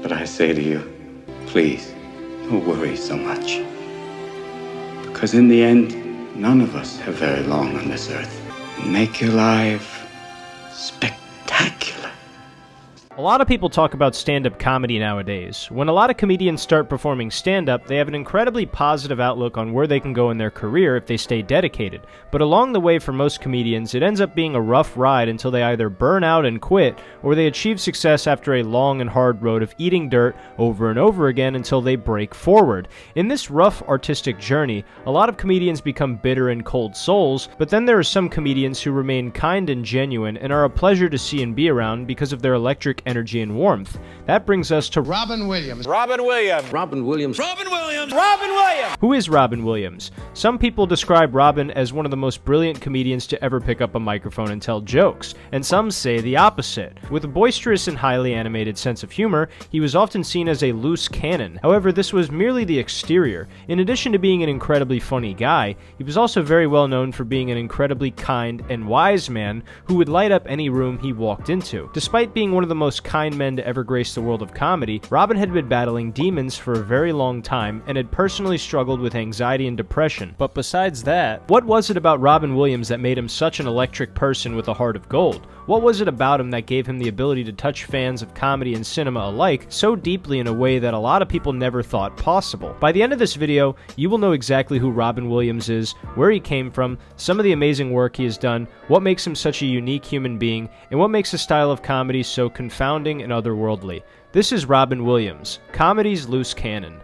But I say to you, please, don't worry so much. Because in the end, none of us have very long on this earth. Make your life spectacular. A lot of people talk about stand-up comedy nowadays. When a lot of comedians start performing stand-up, they have an incredibly positive outlook on where they can go in their career if they stay dedicated. But along the way for most comedians, it ends up being a rough ride until they either burn out and quit, or they achieve success after a long and hard road of eating dirt over and over again until they break forward. In this rough artistic journey, a lot of comedians become bitter and cold souls, but then there are some comedians who remain kind and genuine and are a pleasure to see and be around because of their electric energy and warmth. That brings us to Robin Williams. Robin Williams. Robin Williams. Robin Williams. Robin Williams. Who is Robin Williams? Some people describe Robin as one of the most brilliant comedians to ever pick up a microphone and tell jokes, and some say the opposite. With a boisterous and highly animated sense of humor, he was often seen as a loose cannon. However, this was merely the exterior. In addition to being an incredibly funny guy, he was also very well known for being an incredibly kind and wise man who would light up any room he walked into. Despite being one of the most kind men to ever grace the world of comedy, Robin had been battling demons for a very long time and had personally struggled with anxiety and depression. But besides that, what was it about Robin Williams that made him such an electric person with a heart of gold? What was it about him that gave him the ability to touch fans of comedy and cinema alike so deeply in a way that a lot of people never thought possible? By the end of this video, you will know exactly who Robin Williams is, where he came from, some of the amazing work he has done, what makes him such a unique human being, and what makes his style of comedy so confounding and otherworldly. This is Robin Williams, comedy's loose cannon.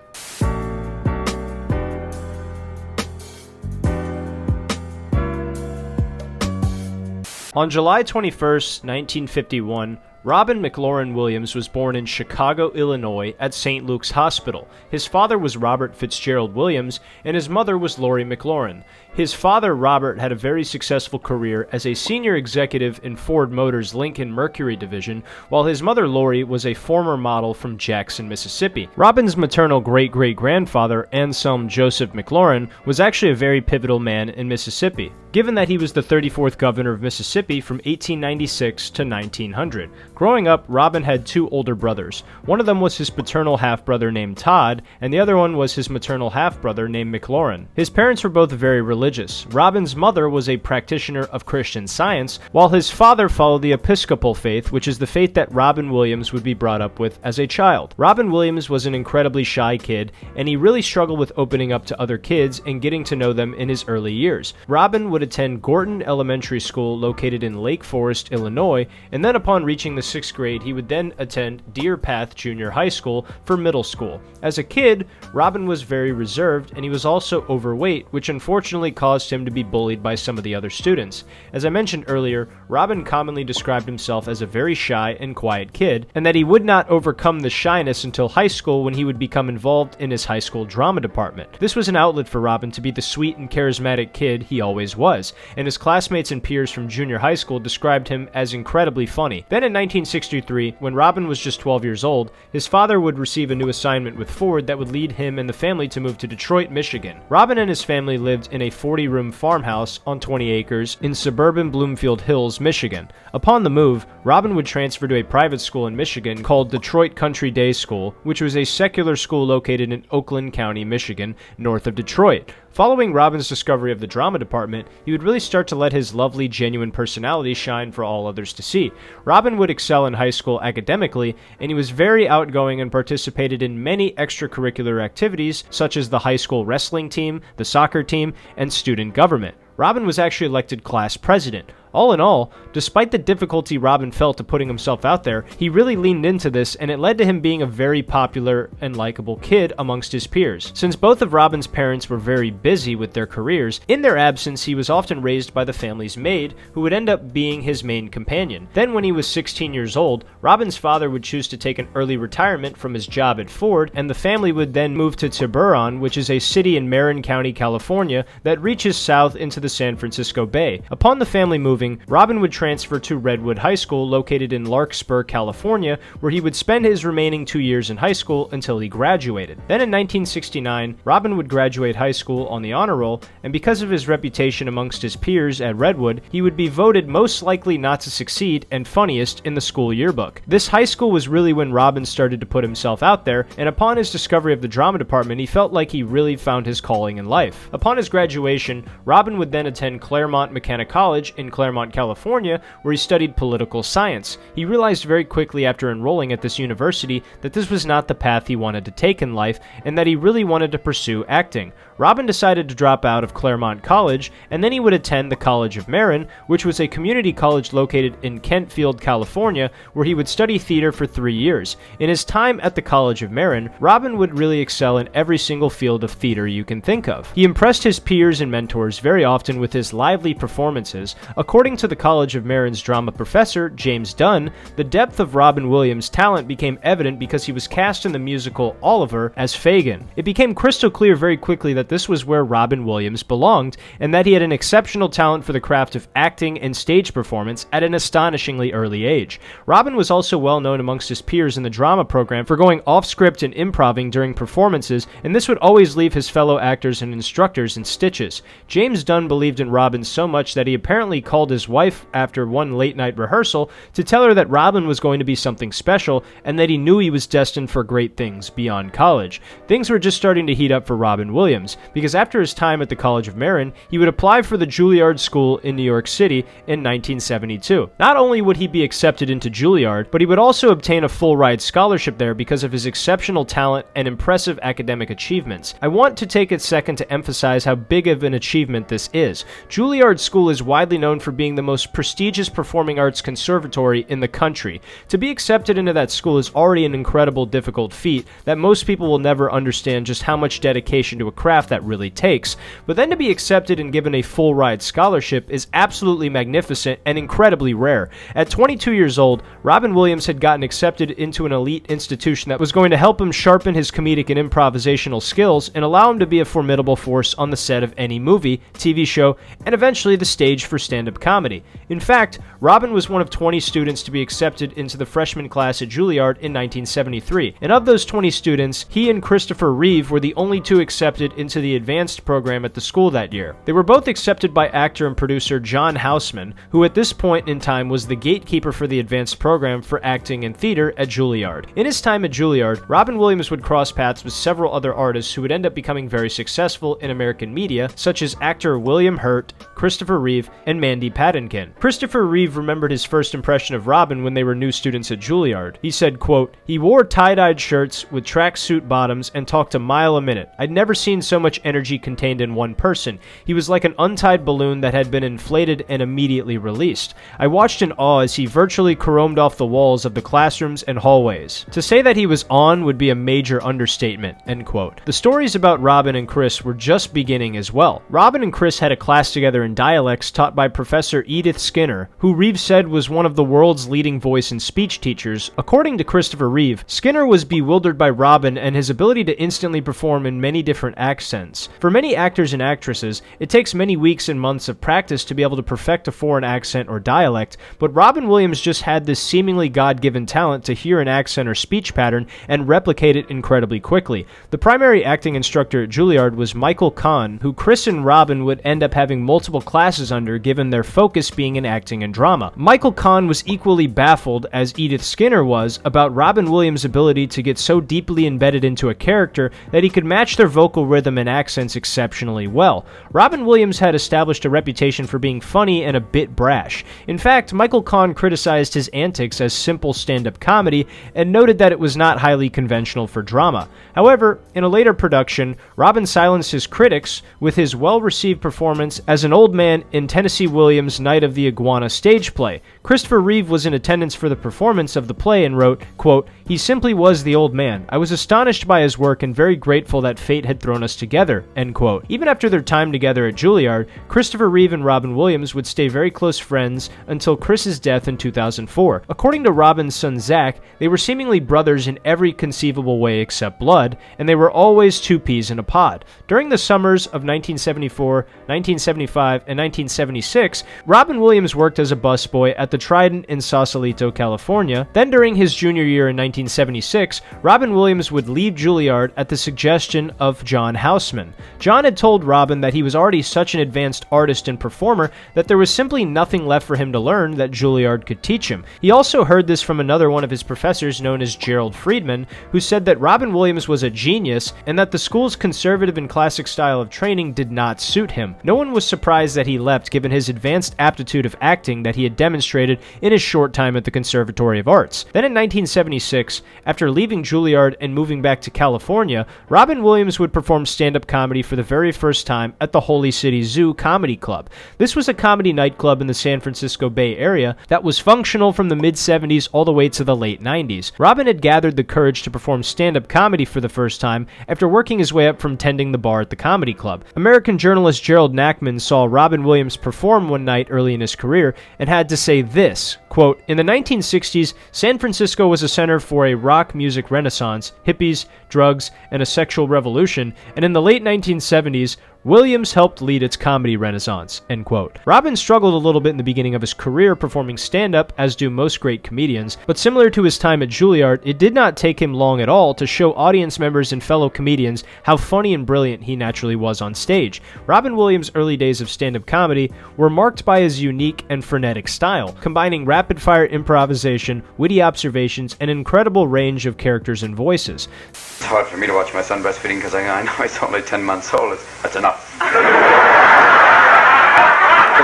On July 21st, 1951, Robin McLaurin Williams was born in Chicago, Illinois at St. Luke's Hospital. His father was Robert Fitzgerald Williams, and his mother was Lori McLaurin. His father, Robert, had a very successful career as a senior executive in Ford Motors' Lincoln Mercury division, while his mother, Lori, was a former model from Jackson, Mississippi. Robin's maternal great-great-grandfather, Anselm Joseph McLaurin, was actually a very pivotal man in Mississippi, given that he was the 34th governor of Mississippi from 1896 to 1900. Growing up, Robin had two older brothers. One of them was his paternal half-brother named Todd, and the other one was his maternal half-brother named McLaurin. His parents were both very religious. Robin's mother was a practitioner of Christian Science, while his father followed the Episcopal faith, which is the faith that Robin Williams would be brought up with as a child. Robin Williams was an incredibly shy kid, and he really struggled with opening up to other kids and getting to know them in his early years. Robin would attend Gorton Elementary School located in Lake Forest, Illinois, and then upon reaching the 6th grade, he would then attend Deer Path Junior High School for middle school. As a kid, Robin was very reserved, and he was also overweight, which unfortunately caused him to be bullied by some of the other students. As I mentioned earlier, Robin commonly described himself as a very shy and quiet kid, and that he would not overcome the shyness until high school when he would become involved in his high school drama department. This was an outlet for Robin to be the sweet and charismatic kid he always was, and his classmates and peers from junior high school described him as incredibly funny. Then in 1963, when Robin was just 12 years old, his father would receive a new assignment with Ford that would lead him and the family to move to Detroit, Michigan. Robin and his family lived in a 40-room farmhouse on 20 acres in suburban Bloomfield Hills, Michigan. Upon the move, Robin would transfer to a private school in Michigan called Detroit Country Day School, which was a secular school located in Oakland County, Michigan, north of Detroit. Following Robin's discovery of the drama department, he would really start to let his lovely, genuine personality shine for all others to see. Robin would excel in high school academically, and he was very outgoing and participated in many extracurricular activities, such as the high school wrestling team, the soccer team, and student government. Robin was actually elected class president. All in all, despite the difficulty Robin felt to putting himself out there, he really leaned into this, and it led to him being a very popular and likable kid amongst his peers. Since both of Robin's parents were very busy with their careers, in their absence he was often raised by the family's maid, who would end up being his main companion. Then when he was 16 years old, Robin's father would choose to take an early retirement from his job at Ford, and the family would then move to Tiburon, which is a city in Marin County, California, that reaches south into the San Francisco Bay. Upon the family moving, moving, Robin would transfer to Redwood High School located in Larkspur, California, where he would spend his remaining 2 years in high school until he graduated. Then in 1969, Robin would graduate high school on the honor roll, and because of his reputation amongst his peers at Redwood, he would be voted most likely not to succeed and funniest in the school yearbook. This high school was really when Robin started to put himself out there, and upon his discovery of the drama department, he felt like he really found his calling in life. Upon his graduation, Robin would then attend Claremont Mechanic College in Claremont, California, where he studied political science. He realized very quickly after enrolling at this university that this was not the path he wanted to take in life, and that he really wanted to pursue acting. Robin decided to drop out of Claremont College, and then he would attend the College of Marin, which was a community college located in Kentfield, California, where he would study theater for 3 years. In his time at the College of Marin, Robin would really excel in every single field of theater you can think of. He impressed his peers and mentors very often with his lively performances. According to the College of Marin's drama professor, James Dunn, the depth of Robin Williams' talent became evident because he was cast in the musical Oliver as Fagin. It became crystal clear very quickly that this was where Robin Williams belonged, and that he had an exceptional talent for the craft of acting and stage performance at an astonishingly early age. Robin was also well known amongst his peers in the drama program for going off script and improving during performances, and this would always leave his fellow actors and instructors in stitches. James Dunn believed in Robin so much that he apparently called his wife after one late night rehearsal to tell her that Robin was going to be something special and that he knew he was destined for great things beyond college. Things were just starting to heat up for Robin Williams, because after his time at the College of Marin, he would apply for the Juilliard School in New York City in 1972. Not only would he be accepted into Juilliard, but he would also obtain a full-ride scholarship there because of his exceptional talent and impressive academic achievements. I want to take a second to emphasize how big of an achievement this is. Juilliard School is widely known for being the most prestigious performing arts conservatory in the country. To be accepted into that school is already an incredible difficult feat that most people will never understand just how much dedication to a craft that really takes, but then to be accepted and given a full-ride scholarship is absolutely magnificent and incredibly rare. At 22 years old, Robin Williams had gotten accepted into an elite institution that was going to help him sharpen his comedic and improvisational skills and allow him to be a formidable force on the set of any movie, TV show, and eventually the stage for stand-up comedy. In fact, Robin was one of 20 students to be accepted into the freshman class at Juilliard in 1973, and of those 20 students, he and Christopher Reeve were the only two accepted into the advanced program at the school that year. They were both accepted by actor and producer John Houseman, who at this point in time was the gatekeeper for the advanced program for acting and theater at Juilliard. In his time at Juilliard, Robin Williams would cross paths with several other artists who would end up becoming very successful in American media, such as actor William Hurt, Christopher Reeve, and Mandy Patinkin. Christopher Reeve remembered his first impression of Robin when they were new students at Juilliard. He said, quote, "He wore tie-dyed shirts with tracksuit bottoms and talked a mile a minute. I'd never seen so much energy contained in one person. He was like an untied balloon that had been inflated and immediately released. I watched in awe as he virtually caromed off the walls of the classrooms and hallways. To say that he was on would be a major understatement," end quote. The stories about Robin and Chris were just beginning as well. Robin and Chris had a class together in dialects taught by Professor Edith Skinner, who Reeve said was one of the world's leading voice and speech teachers. According to Christopher Reeve, Skinner was bewildered by Robin and his ability to instantly perform in many different accents. For many actors and actresses, it takes many weeks and months of practice to be able to perfect a foreign accent or dialect, but Robin Williams just had this seemingly God-given talent to hear an accent or speech pattern and replicate it incredibly quickly. The primary acting instructor at Juilliard was Michael Kahn, who Chris and Robin would end up having multiple classes under, given their focus being in acting and drama. Michael Kahn was equally baffled, as Edith Skinner was, about Robin Williams' ability to get so deeply embedded into a character that he could match their vocal rhythm and accents exceptionally well. Robin Williams had established a reputation for being funny and a bit brash. In fact, Michael Kahn criticized his antics as simple stand-up comedy and noted that it was not highly conventional for drama. However, in a later production, Robin silenced his critics with his well-received performance as an old man in Tennessee Williams' Night of the Iguana stage play. Christopher Reeve was in attendance for the performance of the play and wrote, quote, "He simply was the old man. I was astonished by his work and very grateful that fate had thrown us together," end quote. Even after their time together at Juilliard, Christopher Reeve and Robin Williams would stay very close friends until Chris's death in 2004. According to Robin's son Zach, they were seemingly brothers in every conceivable way except blood, and they were always two peas in a pod. During the summers of 1974, 1975, and 1976, Robin Williams worked as a busboy at the Trident in Sausalito, California. Then during his junior year in 1976, Robin Williams would leave Juilliard at the suggestion of John Houseman. John had told Robin that he was already such an advanced artist and performer that there was simply nothing left for him to learn that Juilliard could teach him. He also heard this from another one of his professors known as Gerald Friedman, who said that Robin Williams was a genius and that the school's conservative and classic style of training did not suit him. No one was surprised that he left given his advanced aptitude of acting that he had demonstrated in his short time at the Conservatory of Arts. Then in 1976, after leaving Juilliard and moving back to California, Robin Williams would perform stand-up comedy for the very first time at the Holy City Zoo Comedy Club. This was a comedy nightclub in the San Francisco Bay Area that was functional from the mid-70s all the way to the late 90s. Robin had gathered the courage to perform stand-up comedy for the first time after working his way up from tending the bar at the comedy club. American journalist Gerald Nachman saw Robin Williams perform one night early in his career and had to say this, quote, "In the 1960s, San Francisco was a center for a rock music renaissance, hippies, drugs, and a sexual revolution, and in the late 1970s, Williams helped lead its comedy renaissance," end quote. Robin struggled a little bit in the beginning of his career performing stand-up, as do most great comedians, but similar to his time at Juilliard, it did not take him long at all to show audience members and fellow comedians how funny and brilliant he naturally was on stage. Robin Williams' early days of stand-up comedy were marked by his unique and frenetic style, combining rapid-fire improvisation, witty observations, and an incredible range of characters and voices. It's hard for me to watch my son breastfeeding because I know he's only 10 months old. That's enough. Because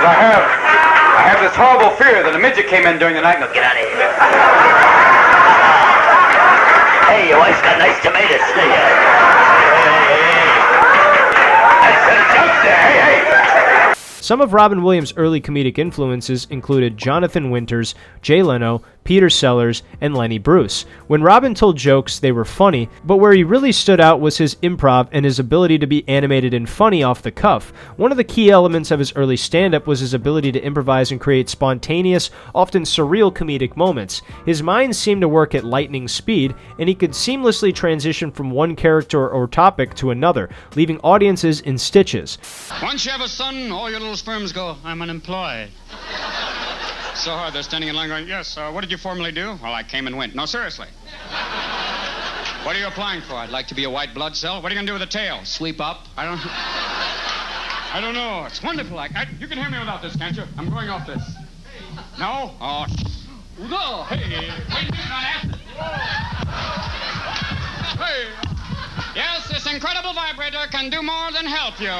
I have this horrible fear that a midget came in during the night and will get out of here. Hey, your wife's got nice tomatoes. Hey, that's a joke there. Hey. Some of Robin Williams' early comedic influences included Jonathan Winters, Jay Leno, Peter Sellers, and Lenny Bruce. When Robin told jokes, they were funny, but where he really stood out was his improv and his ability to be animated and funny off the cuff. One of the key elements of his early stand-up was his ability to improvise and create spontaneous, often surreal comedic moments. His mind seemed to work at lightning speed, and he could seamlessly transition from one character or topic to another, leaving audiences in stitches. Once you have a son, all your little sperms go, "I'm unemployed." So hard they're standing in line going, "Yes, what did you formerly do?" "Well, I came and went." "No, seriously." "What are you applying for?" "I'd like to be a white blood cell." "What are you going to do with the tail?" "Sweep up." I don't know. It's wonderful. You can hear me without this, can't you? I'm going off this. No? Oh, no. Hey, wait, on acid. Hey. Yes, this incredible vibrator can do more than help you.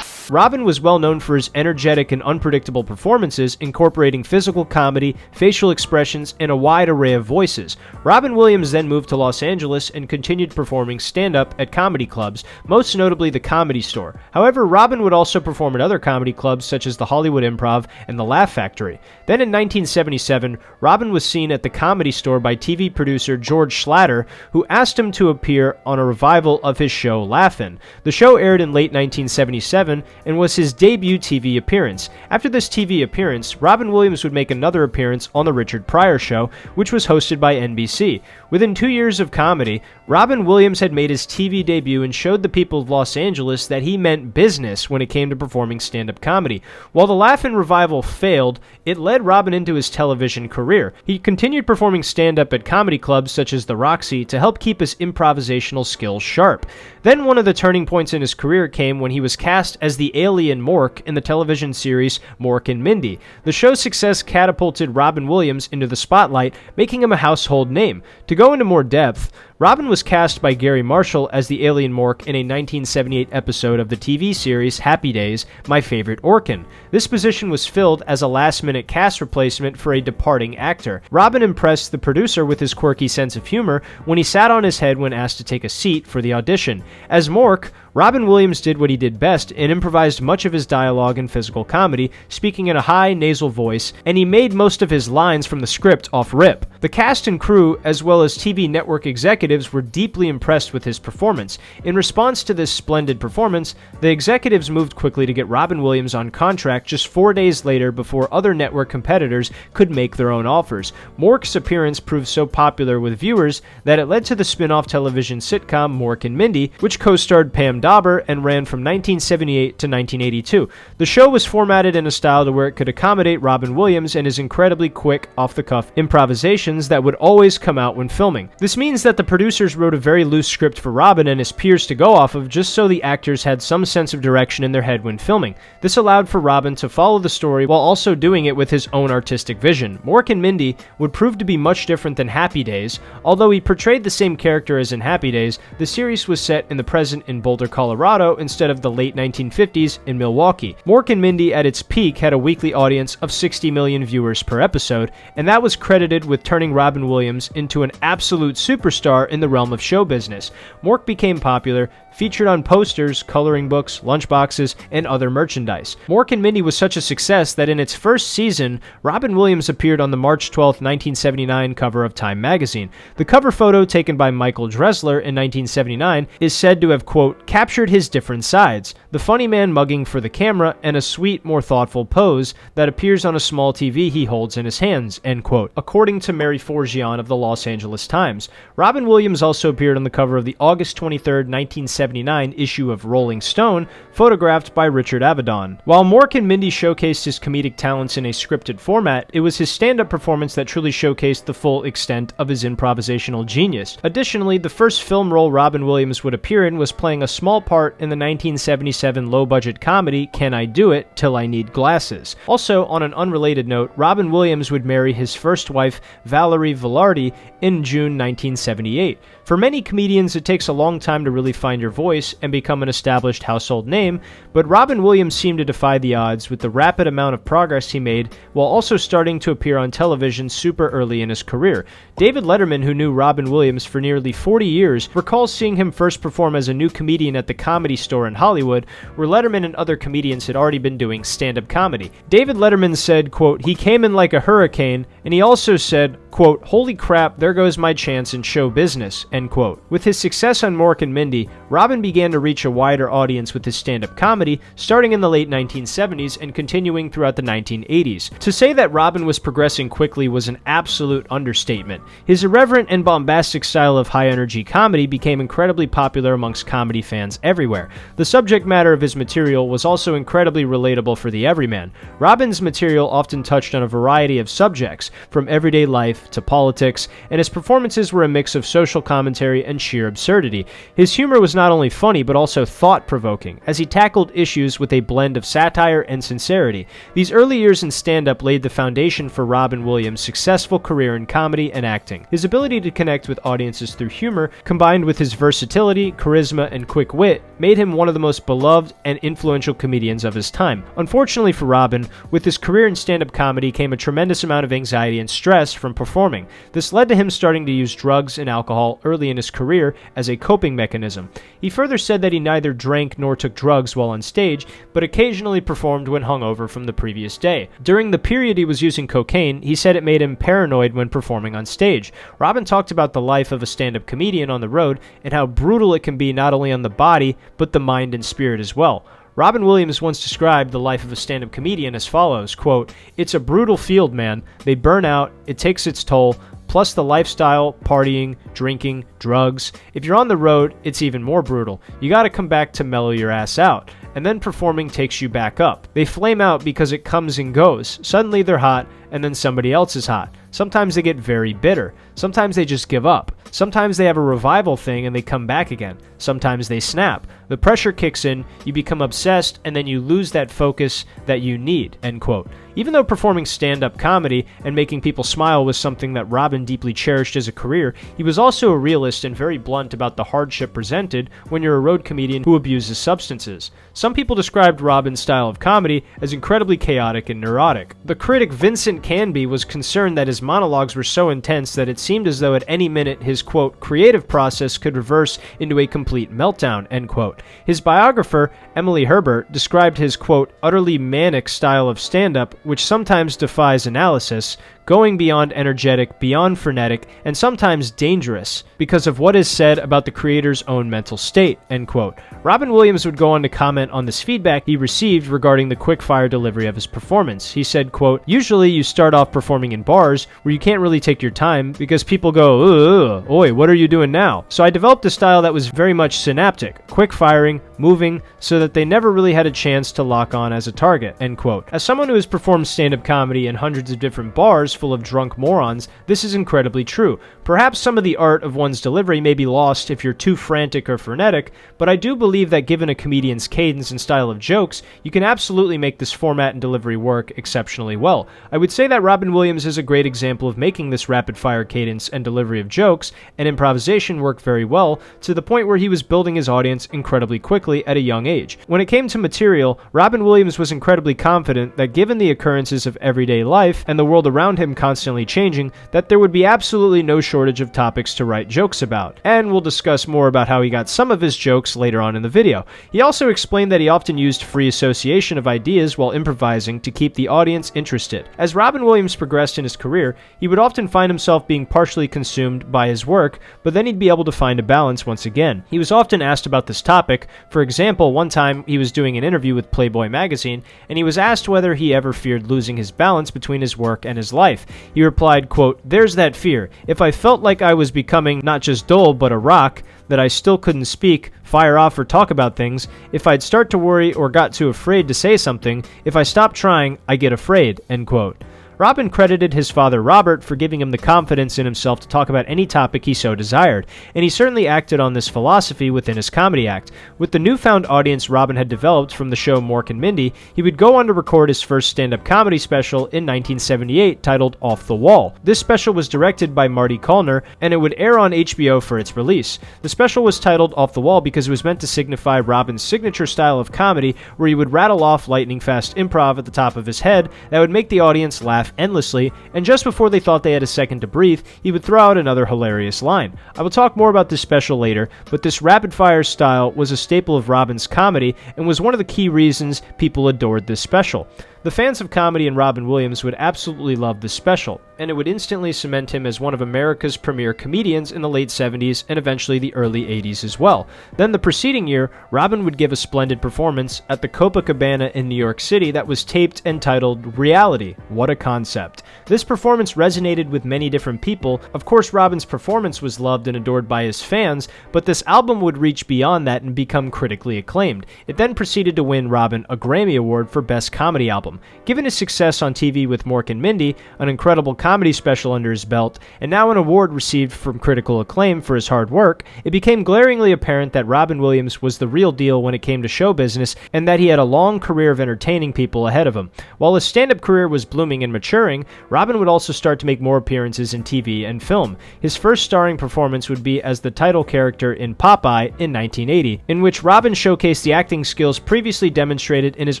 Robin was well known for his energetic and unpredictable performances, incorporating physical comedy, facial expressions, and a wide array of voices. Robin Williams then moved to Los Angeles and continued performing stand-up at comedy clubs, most notably the Comedy Store. However, Robin would also perform at other comedy clubs such as the Hollywood Improv and the Laugh Factory. Then in 1977, Robin was seen at the Comedy Store by TV producer George Schlatter, who asked him to appear on a revival of his show Laugh-In. The show aired in late 1977, and was his debut TV appearance. After this TV appearance, Robin Williams would make another appearance on The Richard Pryor Show, which was hosted by NBC. Within 2 years of comedy, Robin Williams had made his TV debut and showed the people of Los Angeles that he meant business when it came to performing stand-up comedy. While the Laugh-In revival failed, it led Robin into his television career. He continued performing stand-up at comedy clubs such as the Roxy to help keep his improvisational skills sharp. Then one of the turning points in his career came when he was cast as the alien Mork in the television series Mork and Mindy. The show's success catapulted Robin Williams into the spotlight, making him a household name. To go into more depth, Robin was cast by Gary Marshall as the alien Mork in a 1978 episode of the TV series Happy Days, My Favorite Orkin. This position was filled as a last-minute cast replacement for a departing actor. Robin impressed the producer with his quirky sense of humor when he sat on his head when asked to take a seat for the audition. As Mork, Robin Williams did what he did best and improvised much of his dialogue and physical comedy, speaking in a high nasal voice, and he made most of his lines from the script off rip. The cast and crew, as well as TV network executives, executives were deeply impressed with his performance. In response to this splendid performance, the executives moved quickly to get Robin Williams on contract just 4 days later before other network competitors could make their own offers. Mork's appearance proved so popular with viewers that it led to the spin-off television sitcom Mork and Mindy, which co-starred Pam Dauber and ran from 1978 to 1982. The show was formatted in a style to where it could accommodate Robin Williams and his incredibly quick, off-the-cuff improvisations that would always come out when filming. This means that the producers wrote a very loose script for Robin and his peers to go off of just so the actors had some sense of direction in their head when filming. This allowed for Robin to follow the story while also doing it with his own artistic vision. Mork and Mindy would prove to be much different than Happy Days. Although he portrayed the same character as in Happy Days, the series was set in the present in Boulder, Colorado instead of the late 1950s in Milwaukee. Mork and Mindy at its peak had a weekly audience of 60 million viewers per episode, and that was credited with turning Robin Williams into an absolute superstar in the realm of show business. Mork became popular, featured on posters, coloring books, lunchboxes, and other merchandise. Mork and Mindy was such a success that in its first season, Robin Williams appeared on the March 12, 1979 cover of Time magazine. The cover photo, taken by Michael Dressler in 1979, is said to have, quote, captured his different sides, the funny man mugging for the camera, and a sweet, more thoughtful pose that appears on a small TV he holds in his hands, end quote, according to Mary Forgione of the Los Angeles Times. Robin Williams also appeared on the cover of the August 23, 1979 issue of Rolling Stone, photographed by Richard Avedon. While Mork and Mindy showcased his comedic talents in a scripted format, it was his stand-up performance that truly showcased the full extent of his improvisational genius. Additionally, the first film role Robin Williams would appear in was playing a small part in the 1977 low-budget comedy Can I Do It Till I Need Glasses. Also, on an unrelated note, Robin Williams would marry his first wife, Valerie Velarde, in June 1978. For many comedians, it takes a long time to really find your voice and become an established household name, but Robin Williams seemed to defy the odds with the rapid amount of progress he made while also starting to appear on television super early in his career. David Letterman, who knew Robin Williams for nearly 40 years, recalls seeing him first perform as a new comedian at the Comedy Store in Hollywood, where Letterman and other comedians had already been doing stand-up comedy. David Letterman said, quote, he came in like a hurricane, and he also said, quote, holy crap, there goes my chance in show business, end quote. With his success on Mork and Mindy, Robin began to reach a wider audience with his stand-up comedy, starting in the late 1970s and continuing throughout the 1980s. To say that Robin was progressing quickly was an absolute understatement. His irreverent and bombastic style of high-energy comedy became incredibly popular amongst comedy fans everywhere. The subject matter of his material was also incredibly relatable for the everyman. Robin's material often touched on a variety of subjects, from everyday life to politics, and his performances were a mix of social commentary and sheer absurdity. His humor was not only funny but also thought-provoking, as he tackled issues with a blend of satire and sincerity. These early years in stand-up laid the foundation for Robin Williams' successful career in comedy and acting. His ability to connect with audiences through humor, combined with his versatility, charisma, and quick wit, made him one of the most beloved and influential comedians of his time. Unfortunately for Robin, with his career in stand-up comedy came a tremendous amount of anxiety and stress from performing. This led to him starting to use drugs and alcohol early in his career as a coping mechanism. He further said that he neither drank nor took drugs while on stage, but occasionally performed when hungover from the previous day. During the period he was using cocaine, he said it made him paranoid when performing on stage. Robin talked about the life of a stand-up comedian on the road and how brutal it can be not only on the body, but the mind and spirit as well. Robin Williams once described the life of a stand-up comedian as follows, quote, it's a brutal field, man. They burn out, it takes its toll, plus the lifestyle, partying, drinking, drugs. If you're on the road, it's even more brutal. You gotta come back to mellow your ass out. And then performing takes you back up. They flame out because it comes and goes. Suddenly they're hot, and then somebody else is hot. Sometimes they get very bitter. Sometimes they just give up. Sometimes they have a revival thing and they come back again. Sometimes they snap. The pressure kicks in, you become obsessed, and then you lose that focus that you need, end quote. Even though performing stand-up comedy and making people smile was something that Robin deeply cherished as a career, he was also a realist and very blunt about the hardship presented when you're a road comedian who abuses substances. Some people described Robin's style of comedy as incredibly chaotic and neurotic. The critic Vincent Canby was concerned that his monologues were so intense that it seemed as though at any minute his, quote, creative process could reverse into a complete meltdown, end quote. His biographer, Emily Herbert, described his, quote, utterly manic style of stand-up, which sometimes defies analysis, going beyond energetic, beyond frenetic, and sometimes dangerous because of what is said about the creator's own mental state, end quote. Robin Williams would go on to comment on this feedback he received regarding the quick-fire delivery of his performance. He said, quote, "Usually you start off performing in bars where you can't really take your time because people go, ugh, oi, what are you doing now? So I developed a style that was very much synaptic, quick-firing, moving, so that they never really had a chance to lock on as a target," end quote. As someone who has performed stand-up comedy in hundreds of different bars full of drunk morons, this is incredibly true. Perhaps some of the art of one's delivery may be lost if you're too frantic or frenetic, but I do believe that given a comedian's cadence and style of jokes, you can absolutely make this format and delivery work exceptionally well. I would say that Robin Williams is a great example of making this rapid-fire cadence and delivery of jokes and improvisation work very well, to the point where he was building his audience incredibly quickly at a young age. When it came to material, Robin Williams was incredibly confident that given the occurrences of everyday life and the world around him constantly changing, that there would be absolutely no shortage of topics to write jokes about. And we'll discuss more about how he got some of his jokes later on in the video. He also explained that he often used free association of ideas while improvising to keep the audience interested. As Robin Williams progressed in his career, he would often find himself being partially consumed by his work, but then he'd be able to find a balance once again. He was often asked about this topic. For example, one time he was doing an interview with Playboy magazine, and he was asked whether he ever feared losing his balance between his work and his life. He replied, quote, "There's that fear. If I felt like I was becoming not just dull, but a rock, that I still couldn't speak, fire off, or talk about things, if I'd start to worry or got too afraid to say something, if I stopped trying, I get afraid," end quote. Robin credited his father Robert for giving him the confidence in himself to talk about any topic he so desired, and he certainly acted on this philosophy within his comedy act. With the newfound audience Robin had developed from the show Mork and Mindy, he would go on to record his first stand-up comedy special in 1978 titled Off the Wall. This special was directed by Marty Callner, and it would air on HBO for its release. The special was titled Off the Wall because it was meant to signify Robin's signature style of comedy, where he would rattle off lightning-fast improv at the top of his head that would make the audience laugh endlessly, and just before they thought they had a second to breathe, he would throw out another hilarious line. I will talk more about this special later, but this rapid-fire style was a staple of Robin's comedy and was one of the key reasons people adored this special. The fans of comedy and Robin Williams would absolutely love this special, and it would instantly cement him as one of America's premier comedians in the late 70s and eventually the early 80s as well. Then the preceding year, Robin would give a splendid performance at the Copacabana in New York City that was taped and titled Reality. What a concept. This performance resonated with many different people. Of course, Robin's performance was loved and adored by his fans, but this album would reach beyond that and become critically acclaimed. It then proceeded to win Robin a Grammy Award for Best Comedy Album. Given his success on TV with Mork and Mindy, an incredible comedy special under his belt, and now an award received from critical acclaim for his hard work, it became glaringly apparent that Robin Williams was the real deal when it came to show business, and that he had a long career of entertaining people ahead of him. While his stand-up career was blooming and maturing, Robin would also start to make more appearances in TV and film. His first starring performance would be as the title character in Popeye in 1980, in which Robin showcased the acting skills previously demonstrated in his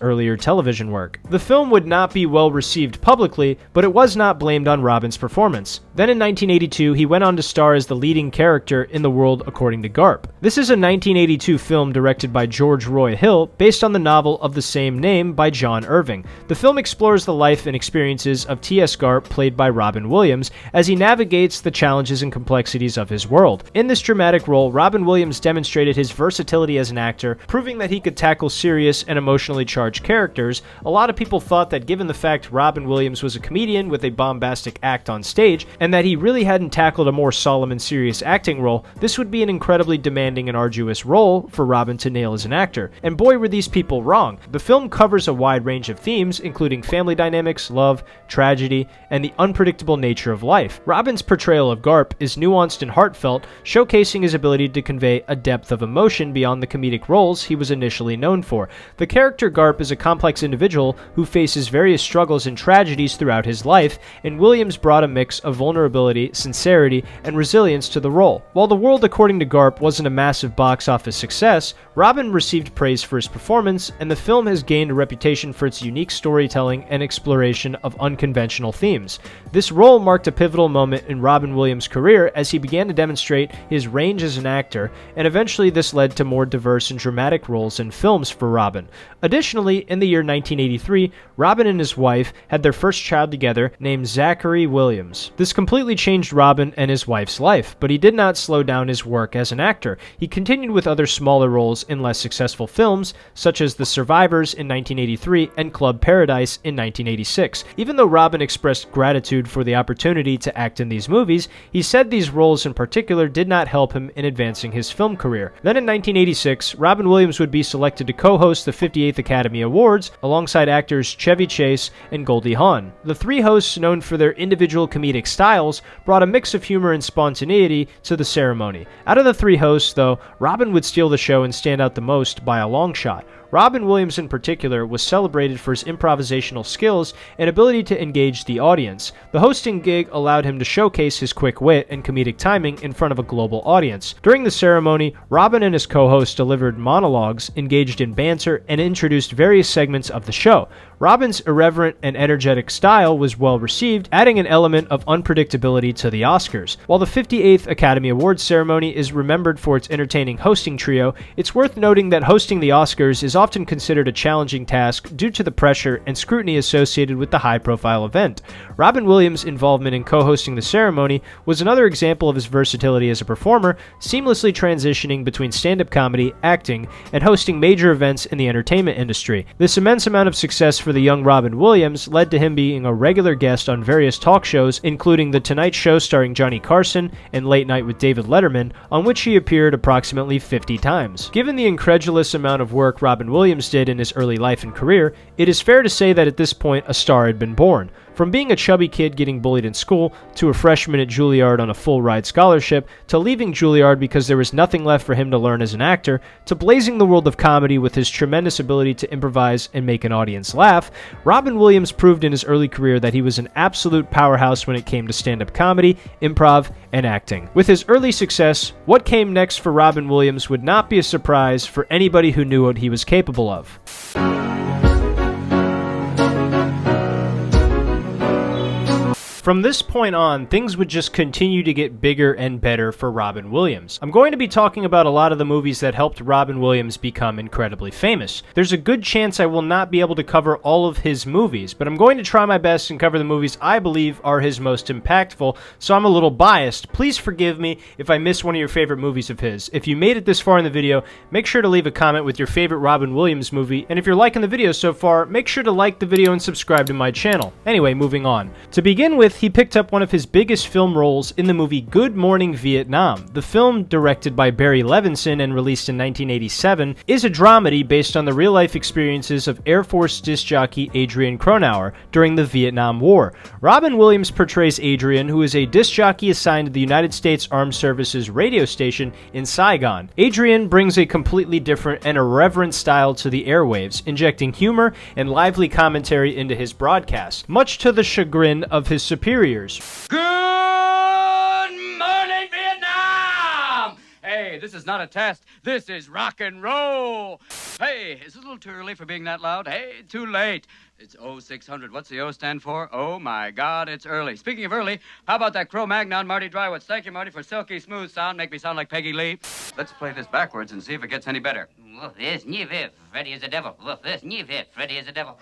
earlier television work. The film would not be well received publicly, but it was not blamed on Robin's performance. Then in 1982, he went on to star as the leading character in The World According to Garp. This is a 1982 film directed by George Roy Hill, based on the novel of the same name by John Irving. The film explores the life and experiences of T.S. Garp, played by Robin Williams, as he navigates the challenges and complexities of his world. In this dramatic role, Robin Williams demonstrated his versatility as an actor, proving that he could tackle serious and emotionally charged characters. A lot of people thought that given the fact Robin Williams was a comedian with a bombastic act on stage, and that he really hadn't tackled a more solemn and serious acting role, this would be an incredibly demanding and arduous role for Robin to nail as an actor. And boy, were these people wrong. The film covers a wide range of themes, including family dynamics, love, tragedy, and the unpredictable nature of life. Robin's portrayal of Garp is nuanced and heartfelt, showcasing his ability to convey a depth of emotion beyond the comedic roles he was initially known for. The character Garp is a complex individual who faces various struggles and tragedies throughout his life, and Williams brought a mix of vulnerability, sincerity, and resilience to the role. While The World According to Garp wasn't a massive box office success, Robin received praise for his performance, and the film has gained a reputation for its unique storytelling and exploration of unconventional themes. This role marked a pivotal moment in Robin Williams' career as he began to demonstrate his range as an actor, and eventually this led to more diverse and dramatic roles in films for Robin. Additionally, in the year 1983, 1983, Robin and his wife had their first child together named Zachary Williams. This completely changed Robin and his wife's life, but he did not slow down his work as an actor. He continued with other smaller roles in less successful films, such as The Survivors in 1983 and Club Paradise in 1986. Even though Robin expressed gratitude for the opportunity to act in these movies, he said these roles in particular did not help him in advancing his film career. Then in 1986, Robin Williams would be selected to co-host the 58th Academy Awards alongside actors Chevy Chase and Goldie Hawn. The three hosts, known for their individual comedic styles, brought a mix of humor and spontaneity to the ceremony. Out of the three hosts, though, Robin would steal the show and stand out the most by a long shot. Robin Williams in particular was celebrated for his improvisational skills and ability to engage the audience. The hosting gig allowed him to showcase his quick wit and comedic timing in front of a global audience. During the ceremony, Robin and his co-host delivered monologues, engaged in banter, and introduced various segments of the show. Robin's irreverent and energetic style was well received, adding an element of unpredictability to the Oscars. While the 58th Academy Awards ceremony is remembered for its entertaining hosting trio, it's worth noting that hosting the Oscars is often considered a challenging task due to the pressure and scrutiny associated with the high-profile event. Robin Williams' involvement in co-hosting the ceremony was another example of his versatility as a performer, seamlessly transitioning between stand-up comedy, acting, and hosting major events in the entertainment industry. This immense amount of success for the young Robin Williams led to him being a regular guest on various talk shows, including The Tonight Show starring Johnny Carson and Late Night with David Letterman, on which he appeared approximately 50 times. Given the incredulous amount of work Robin Williams did in his early life and career, it is fair to say that at this point a star had been born. From being a chubby kid getting bullied in school, to a freshman at Juilliard on a full-ride scholarship, to leaving Juilliard because there was nothing left for him to learn as an actor, to blazing the world of comedy with his tremendous ability to improvise and make an audience laugh, Robin Williams proved in his early career that he was an absolute powerhouse when it came to stand-up comedy, improv, and acting. With his early success, what came next for Robin Williams would not be a surprise for anybody who knew what he was capable of. From this point on, things would just continue to get bigger and better for Robin Williams. I'm going to be talking about a lot of the movies that helped Robin Williams become incredibly famous. There's a good chance I will not be able to cover all of his movies, but I'm going to try my best and cover the movies I believe are his most impactful, so I'm a little biased. Please forgive me if I miss one of your favorite movies of his. If you made it this far in the video, make sure to leave a comment with your favorite Robin Williams movie, and if you're liking the video so far, make sure to like the video and subscribe to my channel. Anyway, moving on. To begin with, he picked up one of his biggest film roles in the movie Good Morning Vietnam. The film, directed by Barry Levinson and released in 1987, is a dramedy based on the real-life experiences of Air Force disc jockey Adrian Cronauer during the Vietnam War. Robin Williams portrays Adrian, who is a disc jockey assigned to the United States Armed Services radio station in Saigon. Adrian brings a completely different and irreverent style to the airwaves, injecting humor and lively commentary into his broadcast, much to the chagrin of his superiors. Good morning, Vietnam! Hey, this is not a test. This is rock and roll. Hey, is it a little too early for being that loud? Hey, too late. It's 0600. What's the O stand for? Oh, my God, it's early. Speaking of early, how about that Cro-Magnon, Marty Drywitz? Thank you, Marty, for silky smooth sound. Make me sound like Peggy Lee. Let's play this backwards and see if it gets any better. Woof, this new vip, Freddy is a devil. Woof, this new vip, Freddy is a devil.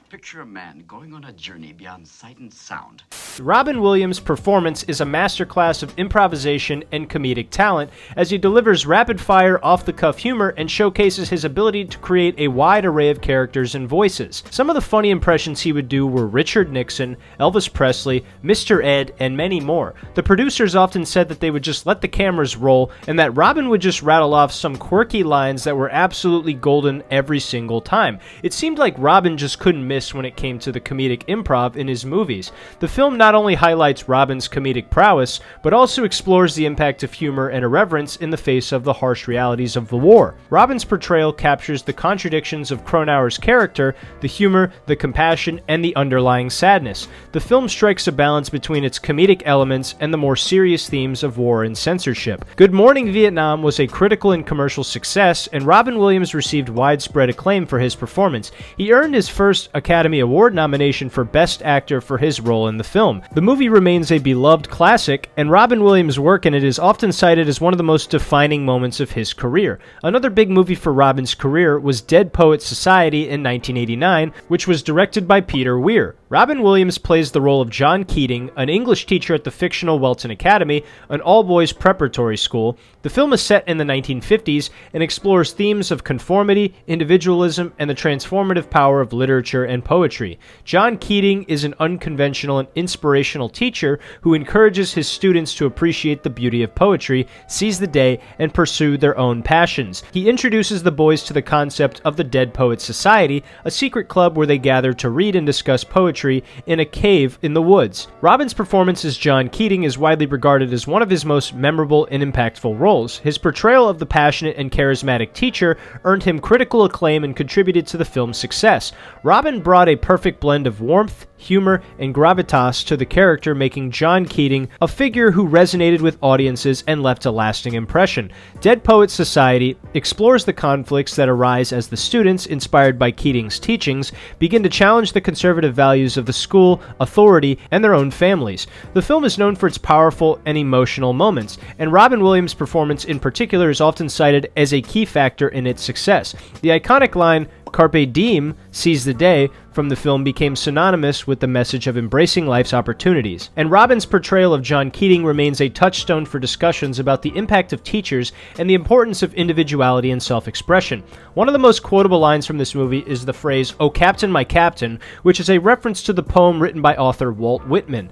Picture a man going on a journey beyond sight and sound. Robin Williams' performance is a masterclass of improvisation and comedic talent as he delivers rapid-fire, off-the-cuff humor and showcases his ability to create a wide array of characters and voices. Some of the funny impressions he would do were Richard Nixon, Elvis Presley, Mr. Ed, and many more. The producers often said that they would just let the cameras roll and that Robin would just rattle off some quirky lines that were absolutely golden every single time. It seemed like Robin just couldn't miss when it came to the comedic improv in his movies. The film not only highlights Robin's comedic prowess, but also explores the impact of humor and irreverence in the face of the harsh realities of the war. Robin's portrayal captures the contradictions of Cronauer's character, the humor, the compassion, and the underlying sadness. The film strikes a balance between its comedic elements and the more serious themes of war and censorship. Good Morning Vietnam Vietnam was a critical and commercial success, and Robin Williams received widespread acclaim for his performance. He earned his first Academy Award nomination for Best Actor for his role in the film. The movie remains a beloved classic, and Robin Williams' work in it is often cited as one of the most defining moments of his career. Another big movie for Robin's career was Dead Poets Society in 1989, which was directed by Peter Weir. Robin Williams plays the role of John Keating, an English teacher at the fictional Welton Academy, an all-boys preparatory school. The film is set in the 1950s and explores themes of conformity, individualism, and the transformative power of literature and poetry. John Keating is an unconventional and inspirational teacher who encourages his students to appreciate the beauty of poetry, seize the day, and pursue their own passions. He introduces the boys to the concept of the Dead Poets Society, a secret club where they gather to read and discuss poetry in a cave in the woods. Robin's performance as John Keating is widely regarded as one of his most memorable and impactful roles. His portrayal of the passionate and charismatic teacher earned him critical acclaim and contributed to the film's success. Robin brought a perfect blend of warmth, humor, and gravitas to the character, making John Keating a figure who resonated with audiences and left a lasting impression. Dead Poets Society explores the conflicts that arise as the students, inspired by Keating's teachings, begin to challenge the conservative values of the school, authority, and their own families. The film is known for its powerful and emotional moments, and Robin Williams' performance in particular is often cited as a key factor in its success. The iconic line, "Carpe diem," seize the day, from the film became synonymous with the message of embracing life's opportunities. And Robin's portrayal of John Keating remains a touchstone for discussions about the impact of teachers and the importance of individuality and self-expression. One of the most quotable lines from this movie is the phrase, "Oh Captain, my Captain," which is a reference to the poem written by author Walt Whitman.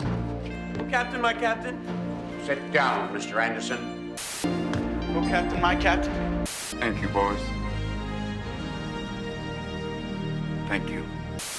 Oh, Captain, my Captain. Sit down, Mr. Anderson. Oh, Captain, my Captain. Thank you, boys. Thank you.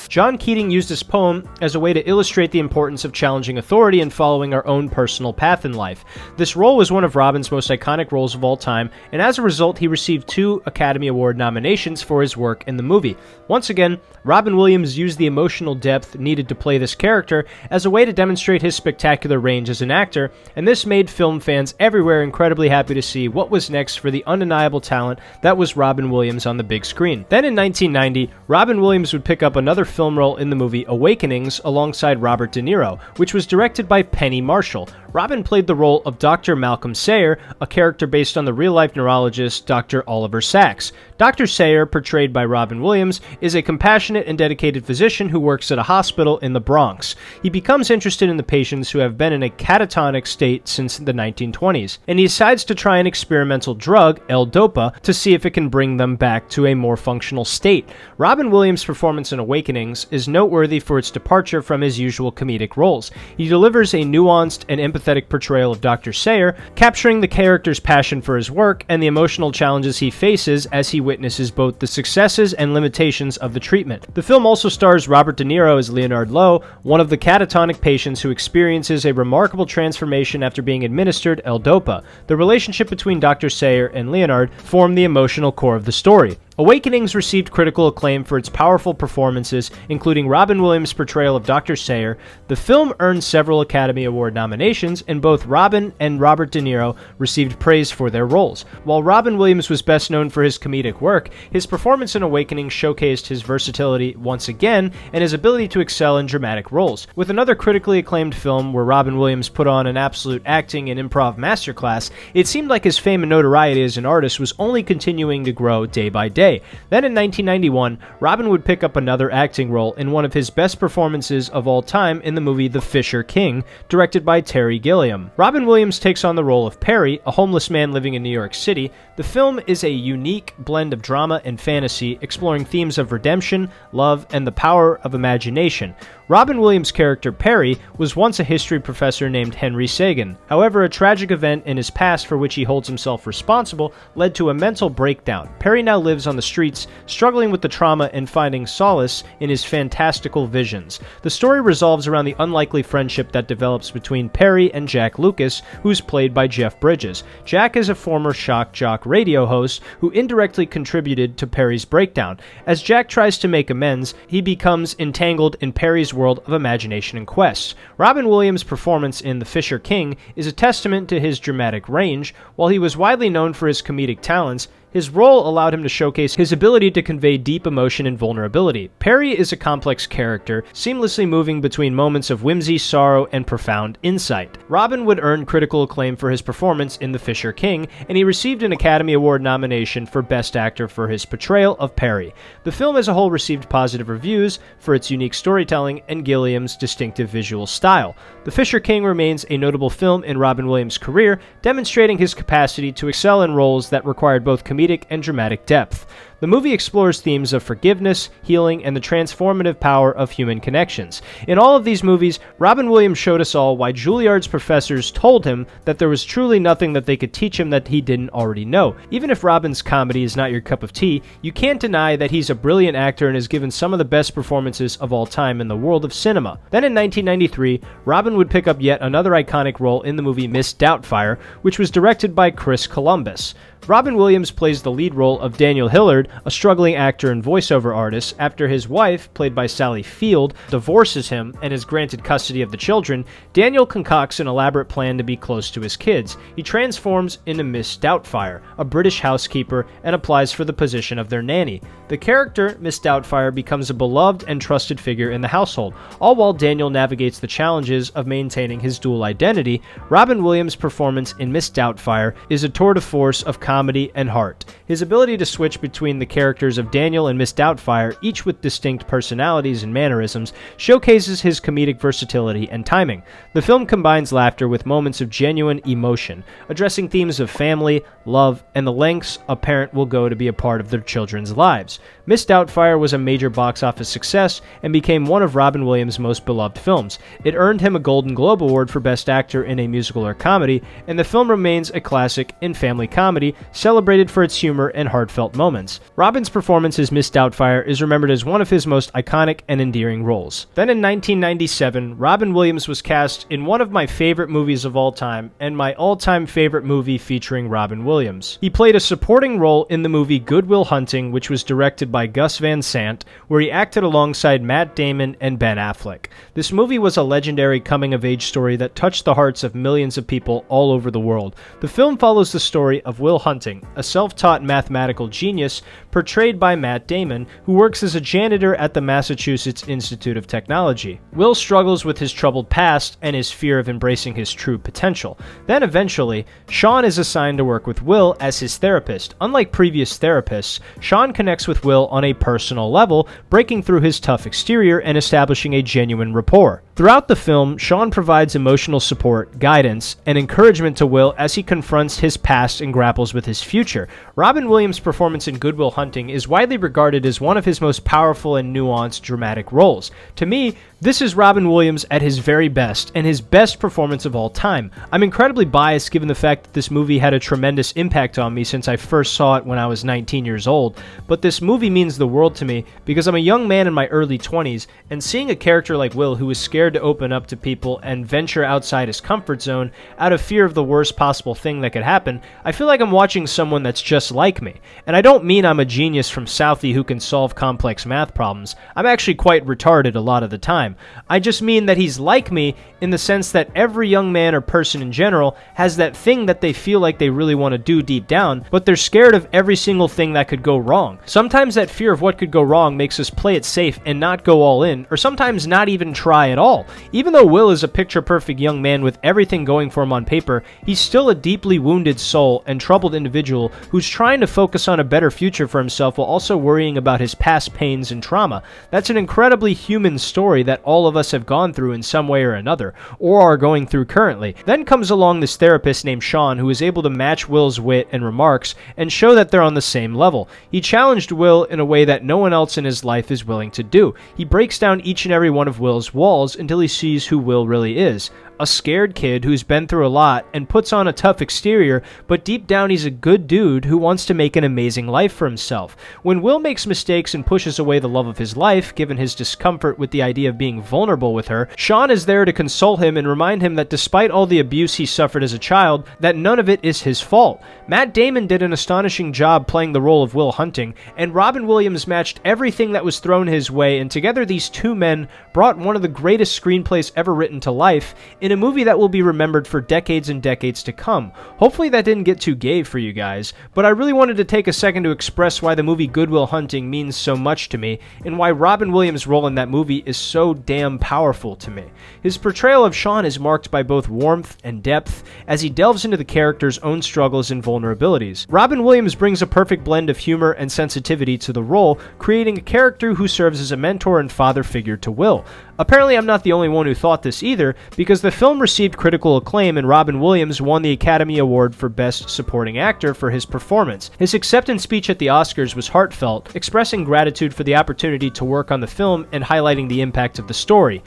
John Keating used this poem as a way to illustrate the importance of challenging authority and following our own personal path in life. This role was one of Robin's most iconic roles of all time, and as a result, he received 2 Academy Award nominations for his work in the movie. Once again, Robin Williams used the emotional depth needed to play this character as a way to demonstrate his spectacular range as an actor, and this made film fans everywhere incredibly happy to see what was next for the undeniable talent that was Robin Williams on the big screen. Then in 1990, Robin Williams would pick up another film role in the movie Awakenings alongside Robert De Niro, which was directed by Penny Marshall. Robin played the role of Dr. Malcolm Sayer, a character based on the real-life neurologist Dr. Oliver Sacks. Dr. Sayer, portrayed by Robin Williams, is a compassionate and dedicated physician who works at a hospital in the Bronx. He becomes interested in the patients who have been in a catatonic state since the 1920s, and he decides to try an experimental drug, L-Dopa, to see if it can bring them back to a more functional state. Robin Williams' performance in Awakenings is noteworthy for its departure from his usual comedic roles. He delivers a nuanced and empathetic portrayal of Dr. Sayer, capturing the character's passion for his work and the emotional challenges he faces as he witnesses both the successes and limitations of the treatment. The film also stars Robert De Niro as Leonard Lowe, one of the catatonic patients who experiences a remarkable transformation after being administered L-Dopa. The relationship between Dr. Sayer and Leonard form the emotional core of the story. Awakenings received critical acclaim for its powerful performances, including Robin Williams' portrayal of Dr. Sayer. The film earned several Academy Award nominations, and both Robin and Robert De Niro received praise for their roles. While Robin Williams was best known for his comedic work, his performance in Awakenings showcased his versatility once again and his ability to excel in dramatic roles. With another critically acclaimed film where Robin Williams put on an absolute acting and improv masterclass, it seemed like his fame and notoriety as an artist was only continuing to grow day by day. Then in 1991, Robin would pick up another acting role in one of his best performances of all time in the movie The Fisher King, directed by Terry Gilliam. Robin Williams takes on the role of Perry, a homeless man living in New York City. The film is a unique blend of drama and fantasy, exploring themes of redemption, love, and the power of imagination. Robin Williams' character Perry was once a history professor named Henry Sagan. However, a tragic event in his past for which he holds himself responsible led to a mental breakdown. Perry now lives on the streets, struggling with the trauma and finding solace in his fantastical visions. The story revolves around the unlikely friendship that develops between Perry and Jack Lucas, who's played by Jeff Bridges. Jack is a former shock jock radio host who indirectly contributed to Perry's breakdown. As Jack tries to make amends, he becomes entangled in Perry's world of imagination and quests. Robin Williams' performance in The Fisher King is a testament to his dramatic range. While he was widely known for his comedic talents, his role allowed him to showcase his ability to convey deep emotion and vulnerability. Perry is a complex character, seamlessly moving between moments of whimsy, sorrow, and profound insight. Robin would earn critical acclaim for his performance in The Fisher King, and he received an Academy Award nomination for Best Actor for his portrayal of Perry. The film as a whole received positive reviews for its unique storytelling and Gilliam's distinctive visual style. The Fisher King remains a notable film in Robin Williams' career, demonstrating his capacity to excel in roles that required both comedic and dramatic depth. The movie explores themes of forgiveness, healing, and the transformative power of human connections. In all of these movies, Robin Williams showed us all why Juilliard's professors told him that there was truly nothing that they could teach him that he didn't already know. Even if Robin's comedy is not your cup of tea, you can't deny that he's a brilliant actor and has given some of the best performances of all time in the world of cinema. Then in 1993, Robin would pick up yet another iconic role in the movie Miss Doubtfire, which was directed by Chris Columbus. Robin Williams plays the lead role of Daniel Hillard, a struggling actor and voiceover artist. After his wife, played by Sally Field, divorces him and is granted custody of the children, Daniel concocts an elaborate plan to be close to his kids. He transforms into Miss Doubtfire, a British housekeeper, and applies for the position of their nanny. The character, Miss Doubtfire, becomes a beloved and trusted figure in the household, all while Daniel navigates the challenges of maintaining his dual identity. Robin Williams' performance in Miss Doubtfire is a tour de force of comedy and heart. His ability to switch between the characters of Daniel and Miss Doubtfire, each with distinct personalities and mannerisms, showcases his comedic versatility and timing. The film combines laughter with moments of genuine emotion, addressing themes of family, love, and the lengths a parent will go to be a part of their children's lives. Miss Doubtfire was a major box office success and became one of Robin Williams' most beloved films. It earned him a Golden Globe Award for Best Actor in a Musical or Comedy, and the film remains a classic in family comedy, celebrated for its humor and heartfelt moments. Robin's performance as Miss Doubtfire is remembered as one of his most iconic and endearing roles. Then in 1997, Robin Williams was cast in one of my favorite movies of all time, and my all-time favorite movie featuring Robin Williams. He played a supporting role in the movie Good Will Hunting, which was directed by Gus Van Sant, where he acted alongside Matt Damon and Ben Affleck. This movie was a legendary coming-of-age story that touched the hearts of millions of people all over the world. The film follows the story of Will Hunting, a self-taught mathematical genius portrayed by Matt Damon, who works as a janitor at the Massachusetts Institute of Technology. Will struggles with his troubled past and his fear of embracing his true potential. Then eventually, Sean is assigned to work with Will as his therapist. Unlike previous therapists, Sean connects with Will on a personal level, breaking through his tough exterior and establishing a genuine rapport. Throughout the film, Sean provides emotional support, guidance, and encouragement to Will as he confronts his past and grapples with his future. Robin Williams' performance in Good Will Hunting is widely regarded as one of his most powerful and nuanced dramatic roles. To me, this is Robin Williams at his very best, and his best performance of all time. I'm incredibly biased given the fact that this movie had a tremendous impact on me since I first saw it when I was 19 years old, but this movie means the world to me because I'm a young man in my early 20s, and seeing a character like Will who is scared to open up to people and venture outside his comfort zone out of fear of the worst possible thing that could happen, I feel like I'm watching someone that's just like me. And I don't mean I'm a genius from Southie who can solve complex math problems. I'm actually quite retarded a lot of the time. I just mean that he's like me in the sense that every young man or person in general has that thing that they feel like they really want to do deep down, but they're scared of every single thing that could go wrong. Sometimes that fear of what could go wrong makes us play it safe and not go all in, or sometimes not even try at all. Even though Will is a picture-perfect young man with everything going for him on paper, he's still a deeply wounded soul and troubled individual who's trying to focus on a better future for himself while also worrying about his past pains and trauma. That's an incredibly human story that all of us have gone through in some way or another, or are going through currently. Then comes along this therapist named Sean who is able to match Will's wit and remarks and show that they're on the same level. He challenged Will in a way that no one else in his life is willing to do. He breaks down each and every one of Will's walls until he sees who Will really is. a scared kid who's been through a lot and puts on a tough exterior, but deep down he's a good dude who wants to make an amazing life for himself. When Will makes mistakes and pushes away the love of his life, given his discomfort with the idea of being vulnerable with her, Sean is there to console him and remind him that despite all the abuse he suffered as a child, that none of it is his fault. Matt Damon did an astonishing job playing the role of Will Hunting, and Robin Williams matched everything that was thrown his way, and together these two men brought one of the greatest screenplays ever written to life in a movie that will be remembered for decades and decades to come. Hopefully that didn't get too gay for you guys, but I really wanted to take a second to express why the movie Good Will Hunting means so much to me, and why Robin Williams' role in that movie is so damn powerful to me. His portrayal of Sean is marked by both warmth and depth as he delves into the character's own struggles and vulnerabilities. Robin Williams brings a perfect blend of humor and sensitivity to the role, creating a character who serves as a mentor and father figure to Will. Apparently I'm not the only one who thought this either, because the film received critical acclaim and Robin Williams won the Academy Award for Best Supporting Actor for his performance. His acceptance speech at the Oscars was heartfelt, expressing gratitude for the opportunity to work on the film and highlighting the impact of the story.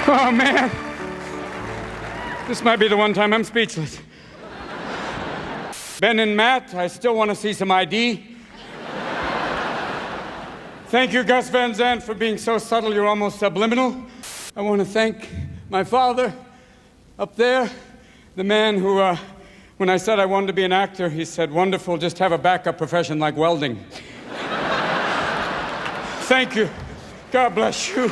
Oh, man. This might be the one time I'm speechless. Ben and Matt, I still want to see some ID. Thank you, Gus Van Sant, for being so subtle you're almost subliminal. I want to thank my father up there, the man who, when I said I wanted to be an actor, he said, "Wonderful, just have a backup profession like welding." Thank you. God bless you.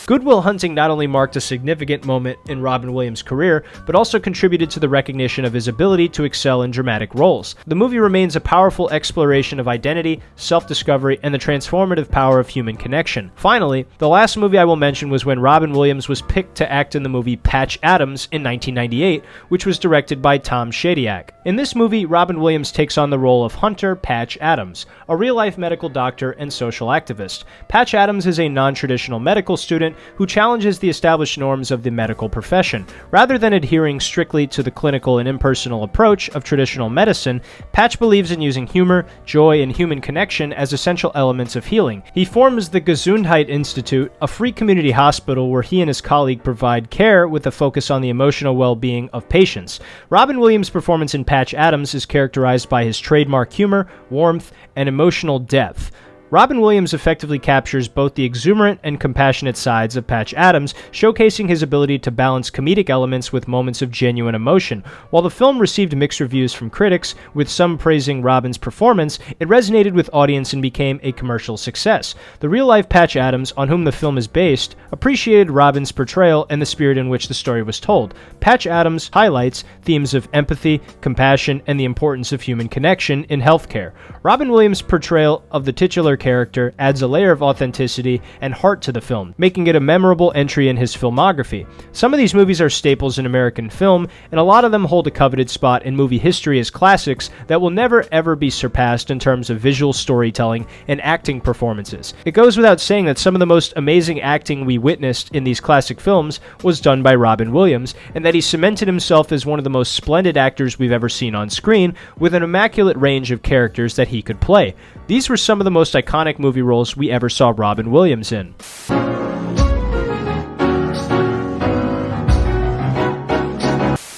Good Will Hunting not only marked a significant moment in Robin Williams' career, but also contributed to the recognition of his ability to excel in dramatic roles. The movie remains a powerful exploration of identity, self-discovery, and the transformative power of human connection. Finally, the last movie I will mention was when Robin Williams was picked to act in the movie Patch Adams in 1998, which was directed by Tom Shadyac. In this movie, Robin Williams takes on the role of Hunter Patch Adams, a real-life medical doctor and social activist. Patch Adams is a non-traditional medical student who challenges the established norms of the medical profession. Rather than adhering strictly to the clinical and impersonal approach of traditional medicine, Patch believes in using humor, joy, and human connection as essential elements of healing. He forms the Gesundheit Institute, a free community hospital where he and his colleague provide care with a focus on the emotional well-being of patients. Robin Williams' performance in Patch Adams is characterized by his trademark humor, warmth, and emotional depth. Robin Williams effectively captures both the exuberant and compassionate sides of Patch Adams, showcasing his ability to balance comedic elements with moments of genuine emotion. While the film received mixed reviews from critics, with some praising Robin's performance, it resonated with audience and became a commercial success. The real-life Patch Adams, on whom the film is based, appreciated Robin's portrayal and the spirit in which the story was told. Patch Adams highlights themes of empathy, compassion, and the importance of human connection in healthcare. Robin Williams' portrayal of the titular character adds a layer of authenticity and heart to the film, making it a memorable entry in his filmography. Some of these movies are staples in American film, and a lot of them hold a coveted spot in movie history as classics that will never ever be surpassed in terms of visual storytelling and acting performances. It goes without saying that some of the most amazing acting we witnessed in these classic films was done by Robin Williams, and that he cemented himself as one of the most splendid actors we've ever seen on screen, with an immaculate range of characters that he could play. These were some of the most iconic movie roles we ever saw Robin Williams in.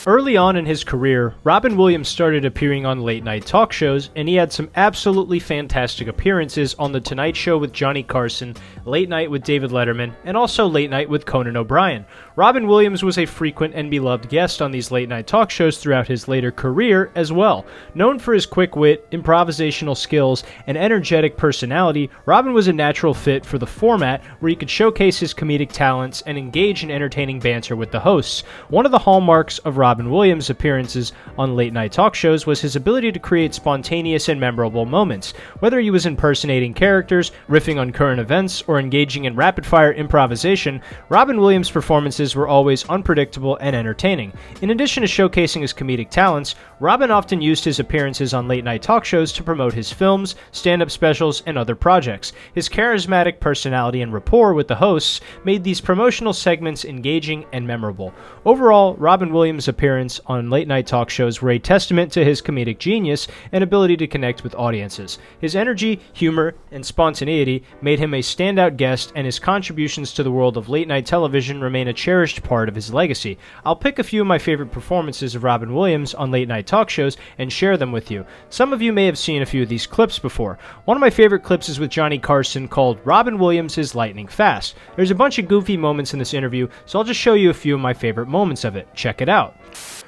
Early on in his career, Robin Williams started appearing on late-night talk shows, and he had some absolutely fantastic appearances on The Tonight Show with Johnny Carson, Late Night with David Letterman, and also Late Night with Conan O'Brien. Robin Williams was a frequent and beloved guest on these late-night talk shows throughout his later career as well. Known for his quick wit, improvisational skills, and energetic personality, Robin was a natural fit for the format where he could showcase his comedic talents and engage in entertaining banter with the hosts. One of the hallmarks of Robin Williams' appearances on late-night talk shows was his ability to create spontaneous and memorable moments. Whether he was impersonating characters, riffing on current events, or engaging in rapid-fire improvisation, Robin Williams' performances were always unpredictable and entertaining. In addition to showcasing his comedic talents, Robin often used his appearances on late-night talk shows to promote his films, stand-up specials, and other projects. His charismatic personality and rapport with the hosts made these promotional segments engaging and memorable. Overall, Robin Williams' appearance moments on late-night talk shows were a testament to his comedic genius and ability to connect with audiences. His energy, humor, and spontaneity made him a standout guest, and his contributions to the world of late-night television remain a cherished part of his legacy. I'll pick a few of my favorite performances of Robin Williams on late-night talk shows and share them with you. Some of you may have seen a few of these clips before. One of my favorite clips is with Johnny Carson called Robin Williams is Lightning Fast. There's a bunch of goofy moments in this interview, so I'll just show you a few of my favorite moments of it. Check it out.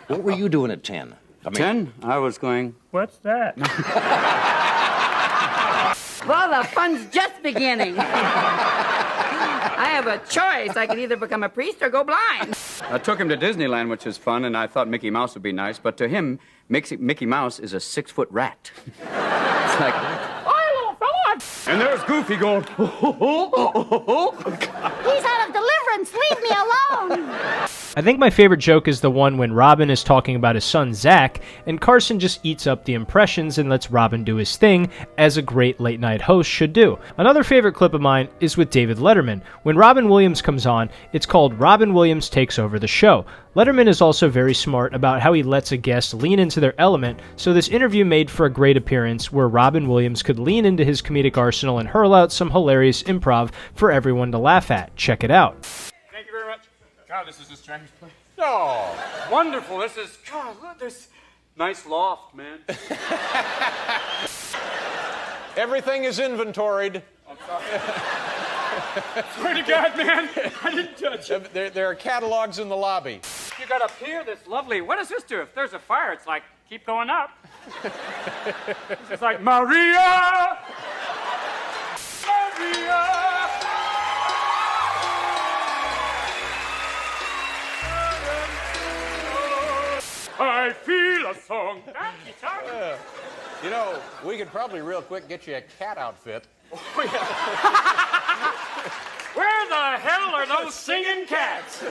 What were you doing at 10? 10? I was going, what's that? Well, the fun's just beginning. I have a choice. I could either become a priest or go blind. I took him to Disneyland, which is fun, and I thought Mickey Mouse would be nice, but to him, Mickey Mouse is a 6-foot rat. It's like, oh, fella! And there's Goofy going, He's out of deliverance. Leave me alone. I think my favorite joke is the one when Robin is talking about his son Zach, and Carson just eats up the impressions and lets Robin do his thing, as a great late-night host should do. Another favorite clip of mine is with David Letterman. When Robin Williams comes on, it's called Robin Williams Takes Over the Show. Letterman is also very smart about how he lets a guest lean into their element, so this interview made for a great appearance where Robin Williams could lean into his comedic arsenal and hurl out some hilarious improv for everyone to laugh at. Check it out. Thank you very much. God, this is a strange place. Oh, wonderful. This is, God, look, this nice loft, man. Everything is inventoried. I'm sorry. Swear to God, man, I didn't touch it. There are catalogs in the lobby. You got up here, this lovely, what does this do? If there's a fire, it's like, keep going up. It's like, Maria! Maria! I feel a song. You know, we could probably real quick get you a cat outfit. Where the hell are those singing cats?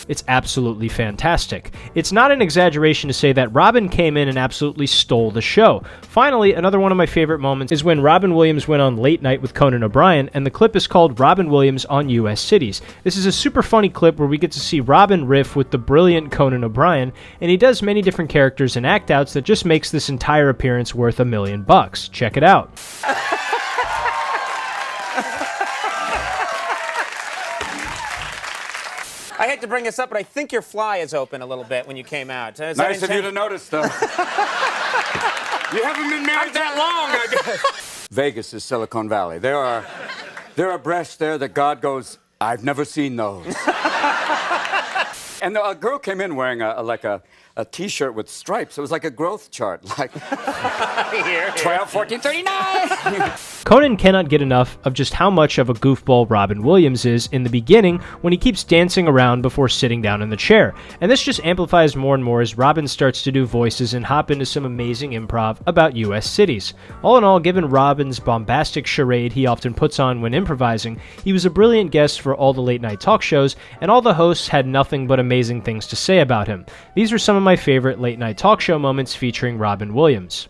It's absolutely fantastic. It's not an exaggeration to say that Robin came in and absolutely stole the show. Finally, another one of my favorite moments is when Robin Williams went on Late Night with Conan O'Brien, and the clip is called Robin Williams on U.S. Cities. This is a super funny clip where we get to see Robin riff with the brilliant Conan O'Brien, and he does many different characters and act outs that just makes this entire appearance worth $1 million. Check it out. I hate to bring this up, but I think your fly is open a little bit when you came out. Nice of you to notice, though. You haven't been married that long, I guess. Vegas is Silicon Valley. There are breasts there that God goes, I've never seen those. And a girl came in wearing a T-shirt with stripes. It was like a growth chart, like 12, 14, 39. Conan cannot get enough of just how much of a goofball Robin Williams is in the beginning when he keeps dancing around before sitting down in the chair. And this just amplifies more and more as Robin starts to do voices and hop into some amazing improv about U.S. cities. All in all, given Robin's bombastic charade he often puts on when improvising, he was a brilliant guest for all the late-night talk shows, and all the hosts had nothing but amazing things to say about him. These are some of my favorite late-night talk show moments featuring Robin Williams.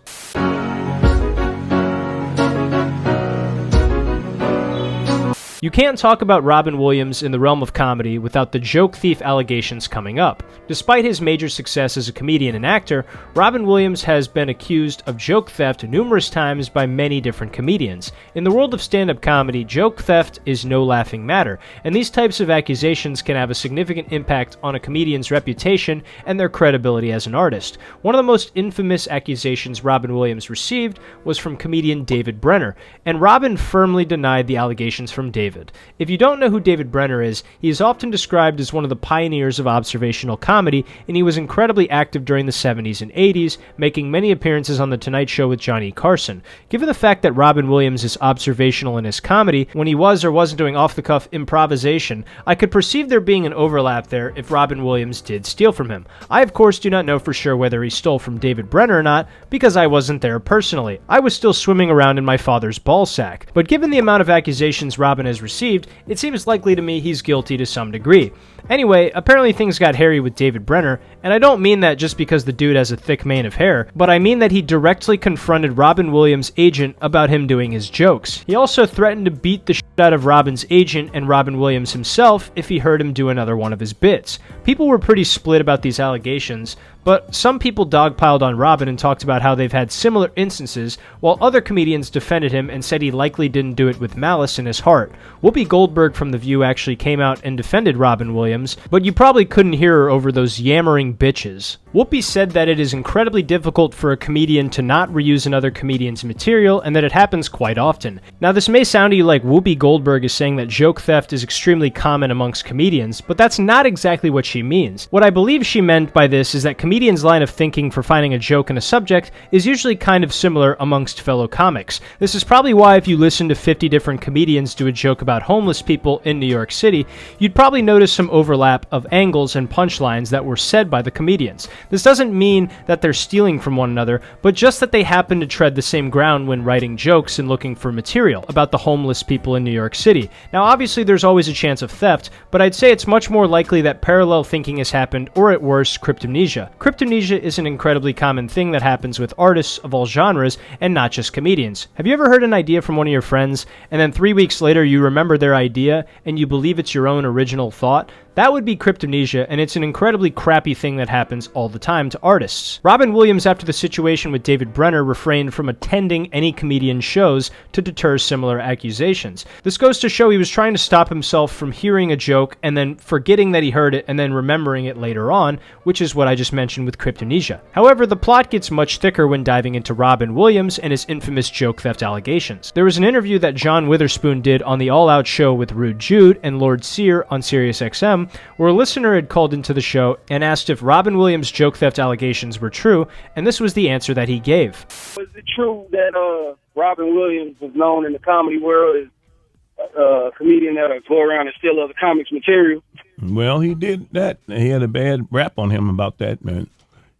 You can't talk about Robin Williams in the realm of comedy without the joke thief allegations coming up. Despite his major success as a comedian and actor, Robin Williams has been accused of joke theft numerous times by many different comedians. In the world of stand-up comedy, joke theft is no laughing matter, and these types of accusations can have a significant impact on a comedian's reputation and their credibility as an artist. One of the most infamous accusations Robin Williams received was from comedian David Brenner, and Robin firmly denied the allegations from David. If you don't know who David Brenner is, he is often described as one of the pioneers of observational comedy, and he was incredibly active during the 70s and 80s, making many appearances on The Tonight Show with Johnny Carson. Given the fact that Robin Williams is observational in his comedy, when he was or wasn't doing off-the-cuff improvisation, I could perceive there being an overlap there if Robin Williams did steal from him. I, of course, do not know for sure whether he stole from David Brenner or not, because I wasn't there personally. I was still swimming around in my father's ballsack. But given the amount of accusations Robin has received, it seems likely to me he's guilty to some degree. Anyway, apparently things got hairy with David Brenner, and I don't mean that just because the dude has a thick mane of hair, but I mean that he directly confronted Robin Williams' agent about him doing his jokes. He also threatened to beat the shit out of Robin's agent and Robin Williams himself if he heard him do another one of his bits. People were pretty split about these allegations, but some people dogpiled on Robin and talked about how they've had similar instances, while other comedians defended him and said he likely didn't do it with malice in his heart. Whoopi Goldberg from The View actually came out and defended Robin Williams, but you probably couldn't hear her over those yammering bitches. Whoopi said that it is incredibly difficult for a comedian to not reuse another comedian's material and that it happens quite often. Now this may sound to you like Whoopi Goldberg is saying that joke theft is extremely common amongst comedians, but that's not exactly what she means. What I believe she meant by this is that comedians' line of thinking for finding a joke in a subject is usually kind of similar amongst fellow comics. This is probably why if you listen to 50 different comedians do a joke about homeless people in New York City, you'd probably notice some overlap of angles and punchlines that were said by the comedians. This doesn't mean that they're stealing from one another, but just that they happen to tread the same ground when writing jokes and looking for material about the homeless people in New York City. Now obviously there's always a chance of theft, but I'd say it's much more likely that parallel thinking has happened, or at worst, cryptomnesia. Cryptomnesia is an incredibly common thing that happens with artists of all genres and not just comedians. Have you ever heard an idea from one of your friends and then 3 weeks later you remember their idea and you believe it's your own original thought? That would be cryptomnesia, and it's an incredibly crappy thing that happens all the time to artists. Robin Williams, after the situation with David Brenner, refrained from attending any comedian shows to deter similar accusations. This goes to show he was trying to stop himself from hearing a joke and then forgetting that he heard it and then remembering it later on, which is what I just mentioned with cryptomnesia. However, the plot gets much thicker when diving into Robin Williams and his infamous joke theft allegations. There was an interview that John Witherspoon did on the All Out Show with Rude Jude and Lord Sear on SiriusXM, where a listener had called into the show and asked if Robin Williams' joke theft allegations were true, and this was the answer that he gave. Was it true that Robin Williams was known in the comedy world as a comedian that would go around and steal other comics material? Well, he did that. He had a bad rap on him about that, man.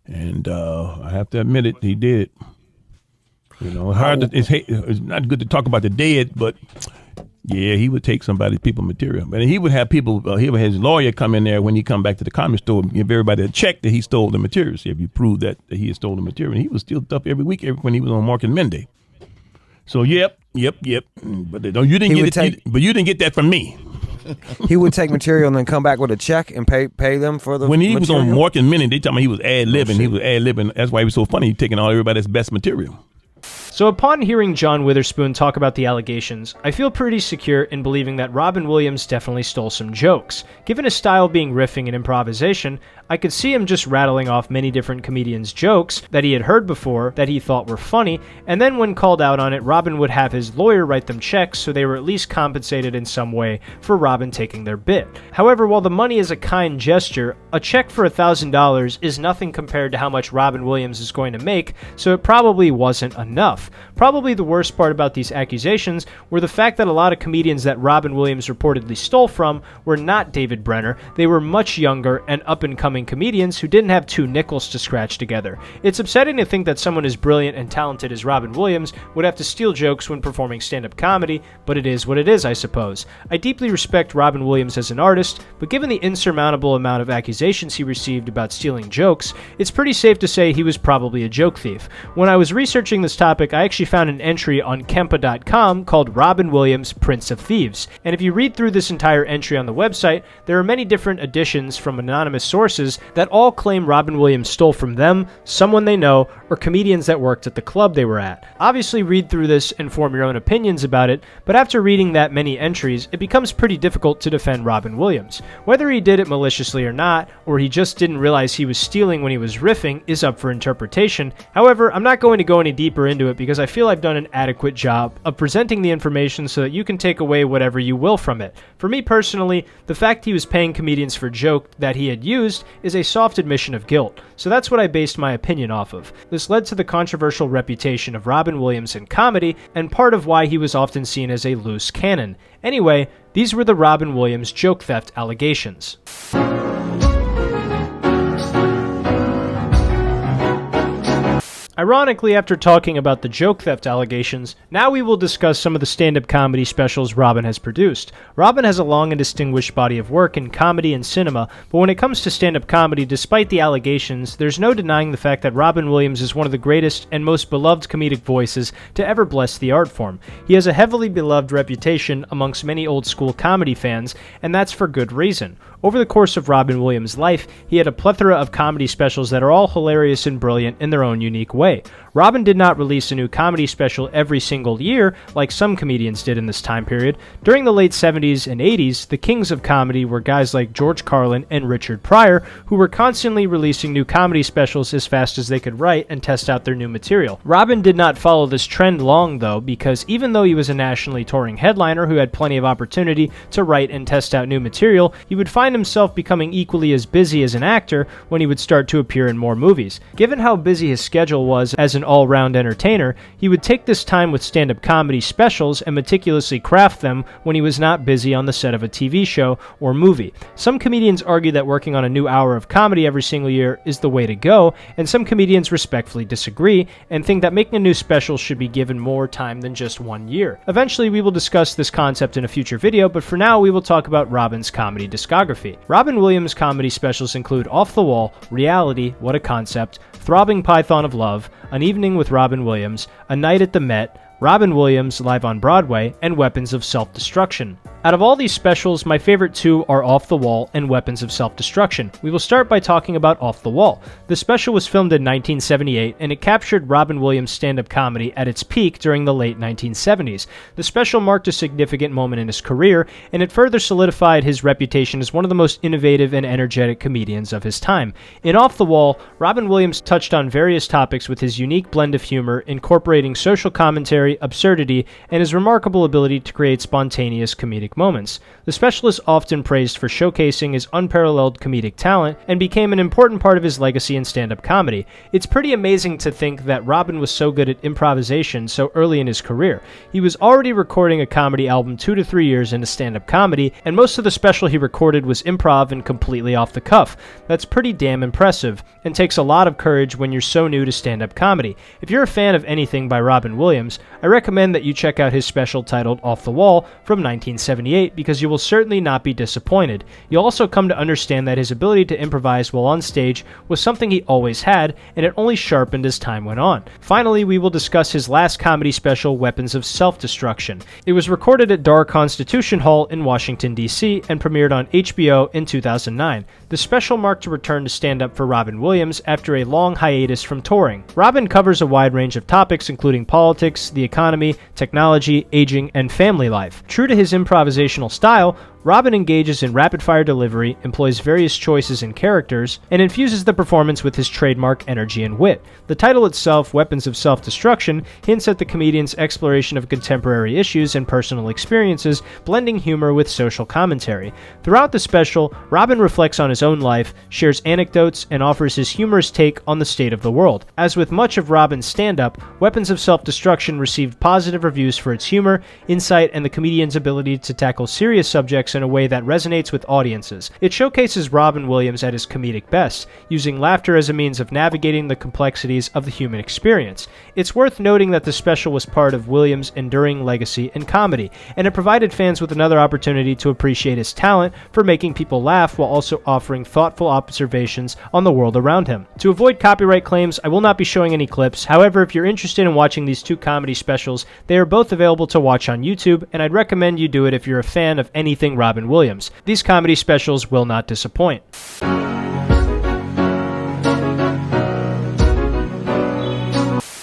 And I have to admit it, he did. You know, it's not good to talk about the dead, but yeah, he would take people's material. And he would have he would have his lawyer come in there when he come back to the comedy store and give everybody a check that he stole the material. See if you prove that he had stolen the material. And he would steal stuff every week when he was on Mark and Menday. So yep. But you didn't get that from me. He would take material and then come back with a check and pay them for the When he material? was on Mark and Menday, they told me he was ad-libbing. He was ad-libbing. That's why he was so funny. He taking all everybody's best material. So upon hearing John Witherspoon talk about the allegations, I feel pretty secure in believing that Robin Williams definitely stole some jokes. Given his style being riffing and improvisation, I could see him just rattling off many different comedians' jokes that he had heard before that he thought were funny, and then when called out on it, Robin would have his lawyer write them checks so they were at least compensated in some way for Robin taking their bit. However, while the money is a kind gesture, a check for $1,000 is nothing compared to how much Robin Williams is going to make, so it probably wasn't enough. Probably the worst part about these accusations were the fact that a lot of comedians that Robin Williams reportedly stole from were not David Brenner. They were much younger and up-and-coming comedians who didn't have 2 nickels to scratch together. It's upsetting to think that someone as brilliant and talented as Robin Williams would have to steal jokes when performing stand-up comedy, but it is what it is, I suppose. I deeply respect Robin Williams as an artist, but given the insurmountable amount of accusations he received about stealing jokes, it's pretty safe to say he was probably a joke thief. When I was researching this topic, I actually found an entry on Kempa.com called Robin Williams, Prince of Thieves. And if you read through this entire entry on the website, there are many different editions from anonymous sources that all claim Robin Williams stole from them, someone they know, or comedians that worked at the club they were at. Obviously, read through this and form your own opinions about it, but after reading that many entries, it becomes pretty difficult to defend Robin Williams. Whether he did it maliciously or not, or he just didn't realize he was stealing when he was riffing, is up for interpretation. However, I'm not going to go any deeper into it because I feel I've done an adequate job of presenting the information so that you can take away whatever you will from it. For me personally, the fact he was paying comedians for a joke that he had used is a soft admission of guilt, so that's what I based my opinion off of. This led to the controversial reputation of Robin Williams in comedy, and part of why he was often seen as a loose cannon. Anyway, these were the Robin Williams joke theft allegations. Ironically, after talking about the joke theft allegations, now we will discuss some of the stand-up comedy specials Robin has produced. Robin has a long and distinguished body of work in comedy and cinema, but when it comes to stand-up comedy, despite the allegations, there's no denying the fact that Robin Williams is one of the greatest and most beloved comedic voices to ever bless the art form. He has a heavily beloved reputation amongst many old-school comedy fans, and that's for good reason. Over the course of Robin Williams' life, he had a plethora of comedy specials that are all hilarious and brilliant in their own unique way. Robin did not release a new comedy special every single year, like some comedians did in this time period. During the late 70s and 80s, the kings of comedy were guys like George Carlin and Richard Pryor, who were constantly releasing new comedy specials as fast as they could write and test out their new material. Robin did not follow this trend long, though, because even though he was a nationally touring headliner who had plenty of opportunity to write and test out new material, he would find himself becoming equally as busy as an actor when he would start to appear in more movies. Given how busy his schedule was as an all-round entertainer, he would take this time with stand-up comedy specials and meticulously craft them when he was not busy on the set of a TV show or movie. Some comedians argue that working on a new hour of comedy every single year is the way to go, and some comedians respectfully disagree and think that making a new special should be given more time than just 1 year. Eventually, we will discuss this concept in a future video, but for now, we will talk about Robin's comedy discography. Robin Williams' comedy specials include Off the Wall, Reality, What a Concept, Throbbing Python of Love, An Evening with Robin Williams, A Night at the Met, Robin Williams live on Broadway, and Weapons of Self-Destruction. Out of all these specials, my favorite two are Off the Wall and Weapons of Self-Destruction. We will start by talking about Off the Wall. The special was filmed in 1978, and it captured Robin Williams' stand-up comedy at its peak during the late 1970s. The special marked a significant moment in his career, and it further solidified his reputation as one of the most innovative and energetic comedians of his time. In Off the Wall, Robin Williams touched on various topics with his unique blend of humor, incorporating social commentary, absurdity, and his remarkable ability to create spontaneous comedic moments. The special is often praised for showcasing his unparalleled comedic talent and became an important part of his legacy in stand-up comedy. It's pretty amazing to think that Robin was so good at improvisation so early in his career. He was already recording a comedy album 2 to 3 years into stand-up comedy, and most of the special he recorded was improv and completely off the cuff. That's pretty damn impressive, and takes a lot of courage when you're so new to stand-up comedy. If you're a fan of anything by Robin Williams, I recommend that you check out his special titled Off the Wall from 1978 because you will certainly not be disappointed. You'll also come to understand that his ability to improvise while on stage was something he always had, and it only sharpened as time went on. Finally, we will discuss his last comedy special, Weapons of Self-Destruction. It was recorded at Dar Constitution Hall in Washington, D.C., and premiered on HBO in 2009. The special marked a return to stand-up for Robin Williams after a long hiatus from touring. Robin covers a wide range of topics including politics, the economy, technology, aging, and family life. True to his improvisational style, Robin engages in rapid-fire delivery, employs various choices in characters, and infuses the performance with his trademark energy and wit. The title itself, Weapons of Self-Destruction, hints at the comedian's exploration of contemporary issues and personal experiences, blending humor with social commentary. Throughout the special, Robin reflects on his own life, shares anecdotes, and offers his humorous take on the state of the world. As with much of Robin's stand-up, Weapons of Self-Destruction received positive reviews for its humor, insight, and the comedian's ability to tackle serious subjects in a way that resonates with audiences. It showcases Robin Williams at his comedic best, using laughter as a means of navigating the complexities of the human experience. It's worth noting that the special was part of Williams' enduring legacy in comedy, and it provided fans with another opportunity to appreciate his talent for making people laugh while also offering thoughtful observations on the world around him. To avoid copyright claims, I will not be showing any clips. However, if you're interested in watching these two comedy specials, they are both available to watch on YouTube, and I'd recommend you do it if you're a fan of anything Robin Williams. These comedy specials will not disappoint.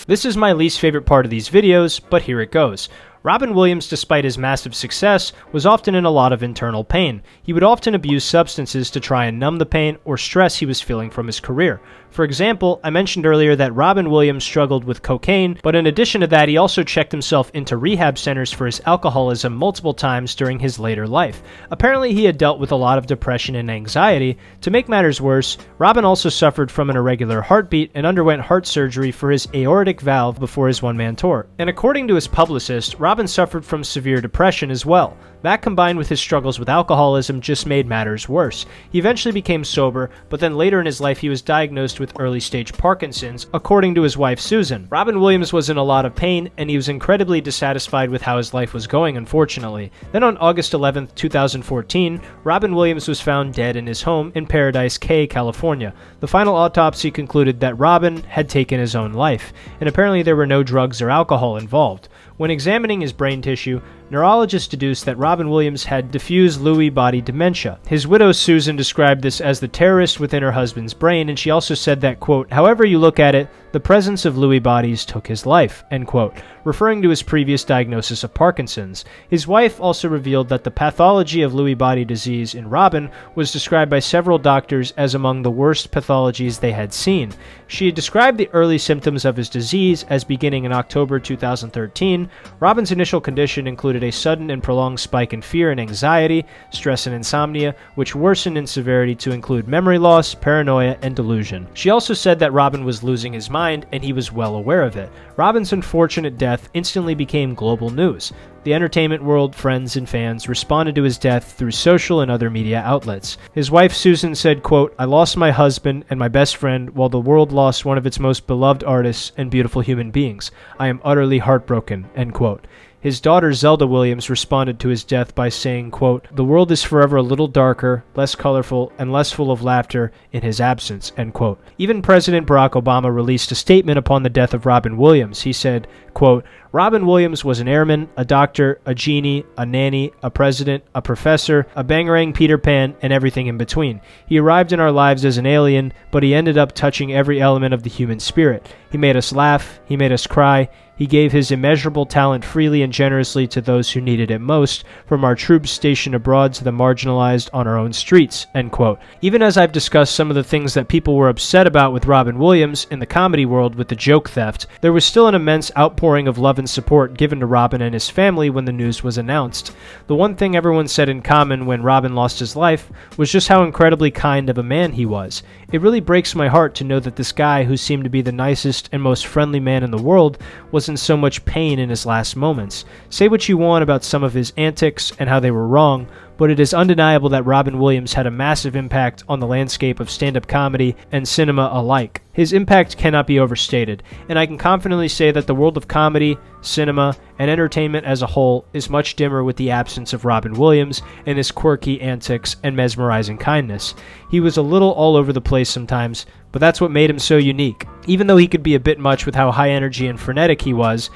This is my least favorite part of these videos, but here it goes. Robin Williams, despite his massive success, was often in a lot of internal pain. He would often abuse substances to try and numb the pain or stress he was feeling from his career. For example, I mentioned earlier that Robin Williams struggled with cocaine, but in addition to that, he also checked himself into rehab centers for his alcoholism multiple times during his later life. Apparently, he had dealt with a lot of depression and anxiety. To make matters worse, Robin also suffered from an irregular heartbeat and underwent heart surgery for his aortic valve before his one-man tour. And according to his publicist, Robin suffered from severe depression as well. That combined with his struggles with alcoholism just made matters worse. He eventually became sober, but then later in his life he was diagnosed diagnosed with early-stage Parkinson's, according to his wife Susan. Robin Williams was in a lot of pain, and he was incredibly dissatisfied with how his life was going, unfortunately. Then on August 11, 2014, Robin Williams was found dead in his home in Paradise Cay, California. The final autopsy concluded that Robin had taken his own life, and apparently there were no drugs or alcohol involved. When examining his brain tissue, neurologists deduced that Robin Williams had diffuse Lewy body dementia. His widow Susan described this as the terrorist within her husband's brain, and she also said that, quote, however you look at it, the presence of Lewy bodies took his life, end quote, referring to his previous diagnosis of Parkinson's. His wife also revealed that the pathology of Lewy body disease in Robin was described by several doctors as among the worst pathologies they had seen. She had described the early symptoms of his disease as beginning in October 2013. Robin's initial condition included a sudden and prolonged spike in fear and anxiety, stress and insomnia, which worsened in severity to include memory loss, paranoia, and delusion. She also said that Robin was losing his mind, and he was well aware of it. Robin's unfortunate death instantly became global news. The entertainment world, friends, and fans responded to his death through social and other media outlets. His wife Susan said, quote, I lost my husband and my best friend while the world lost one of its most beloved artists and beautiful human beings. I am utterly heartbroken, end quote. His daughter Zelda Williams responded to his death by saying, quote, the world is forever a little darker, less colorful, and less full of laughter in his absence, end quote. Even President Barack Obama released a statement upon the death of Robin Williams. He said, quote, Robin Williams was an airman, a doctor, a genie, a nanny, a president, a professor, a bangarang Peter Pan, and everything in between. He arrived in our lives as an alien, but he ended up touching every element of the human spirit. He made us laugh, he made us cry, he gave his immeasurable talent freely and generously to those who needed it most, from our troops stationed abroad to the marginalized on our own streets, end quote. Even as I've discussed some of the things that people were upset about with Robin Williams in the comedy world with the joke theft, there was still an immense outpouring of love and support given to Robin and his family when the news was announced. The one thing everyone said in common when Robin lost his life was just how incredibly kind of a man he was. It really breaks my heart to know that this guy, who seemed to be the nicest and most friendly man in the world, was in so much pain in his last moments. Say what you want about some of his antics and how they were wrong, but it is undeniable that Robin Williams had a massive impact on the landscape of stand-up comedy and cinema alike. His impact cannot be overstated, and I can confidently say that the world of comedy, cinema, and entertainment as a whole is much dimmer with the absence of Robin Williams and his quirky antics and mesmerizing kindness. He was a little all over the place sometimes, but that's what made him so unique. Even though he could be a bit much with how high energy and frenetic he was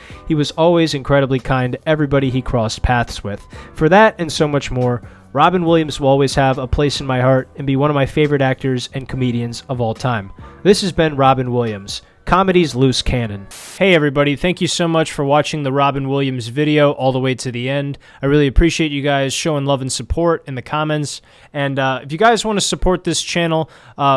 always incredibly kind to everybody he crossed paths with. For that and so much more, Robin Williams will always have a place in my heart and be one of my favorite actors and comedians of all time. This has been Robin Williams, Comedy's Loose Cannon. Hey everybody, thank you so much for watching the Robin Williams video all the way to the end. I really appreciate you guys showing love and support in the comments. And if you guys want to support this channel,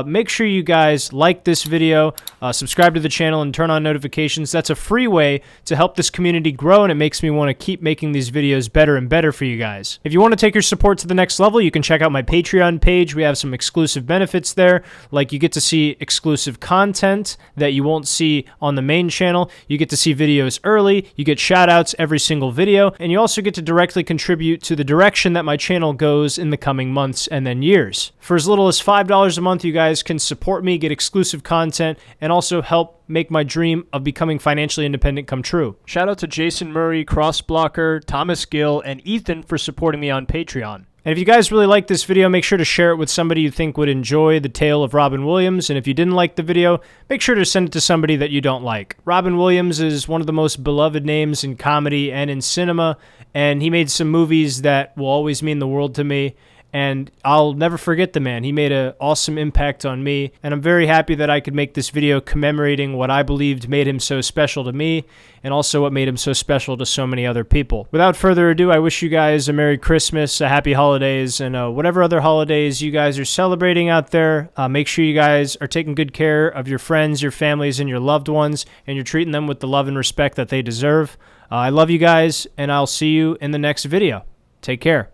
make sure you guys like this video, subscribe to the channel, and turn on notifications. That's a free way to help this community grow, and it makes me want to keep making these videos better and better for you guys. If you want to take your support to the next level, you can check out my Patreon page. We have some exclusive benefits there, like you get to see exclusive content that you won't see on the main channel. You get to see videos early, you get shout outs every single video, and you also get to directly contribute to the direction that my channel goes in the coming months and then years. For as little as $5 a month, you guys can support me, get exclusive content, and also help make my dream of becoming financially independent come true. Shout out to Jason Murray, Crossblocker, Thomas Gill, and Ethan for supporting me on Patreon. And if you guys really like this video, make sure to share it with somebody you think would enjoy the tale of Robin Williams. And if you didn't like the video, make sure to send it to somebody that you don't like. Robin Williams is one of the most beloved names in comedy and in cinema, and he made some movies that will always mean the world to me. And I'll never forget the man. He made an awesome impact on me, and I'm very happy that I could make this video commemorating what I believed made him so special to me, and also what made him so special to so many other people. Without further ado, I wish you guys a Merry Christmas, a Happy Holidays, and whatever other holidays you guys are celebrating out there. Make sure you guys are taking good care of your friends, your families, and your loved ones, and you're treating them with the love and respect that they deserve. I love you guys, and I'll see you in the next video. Take care.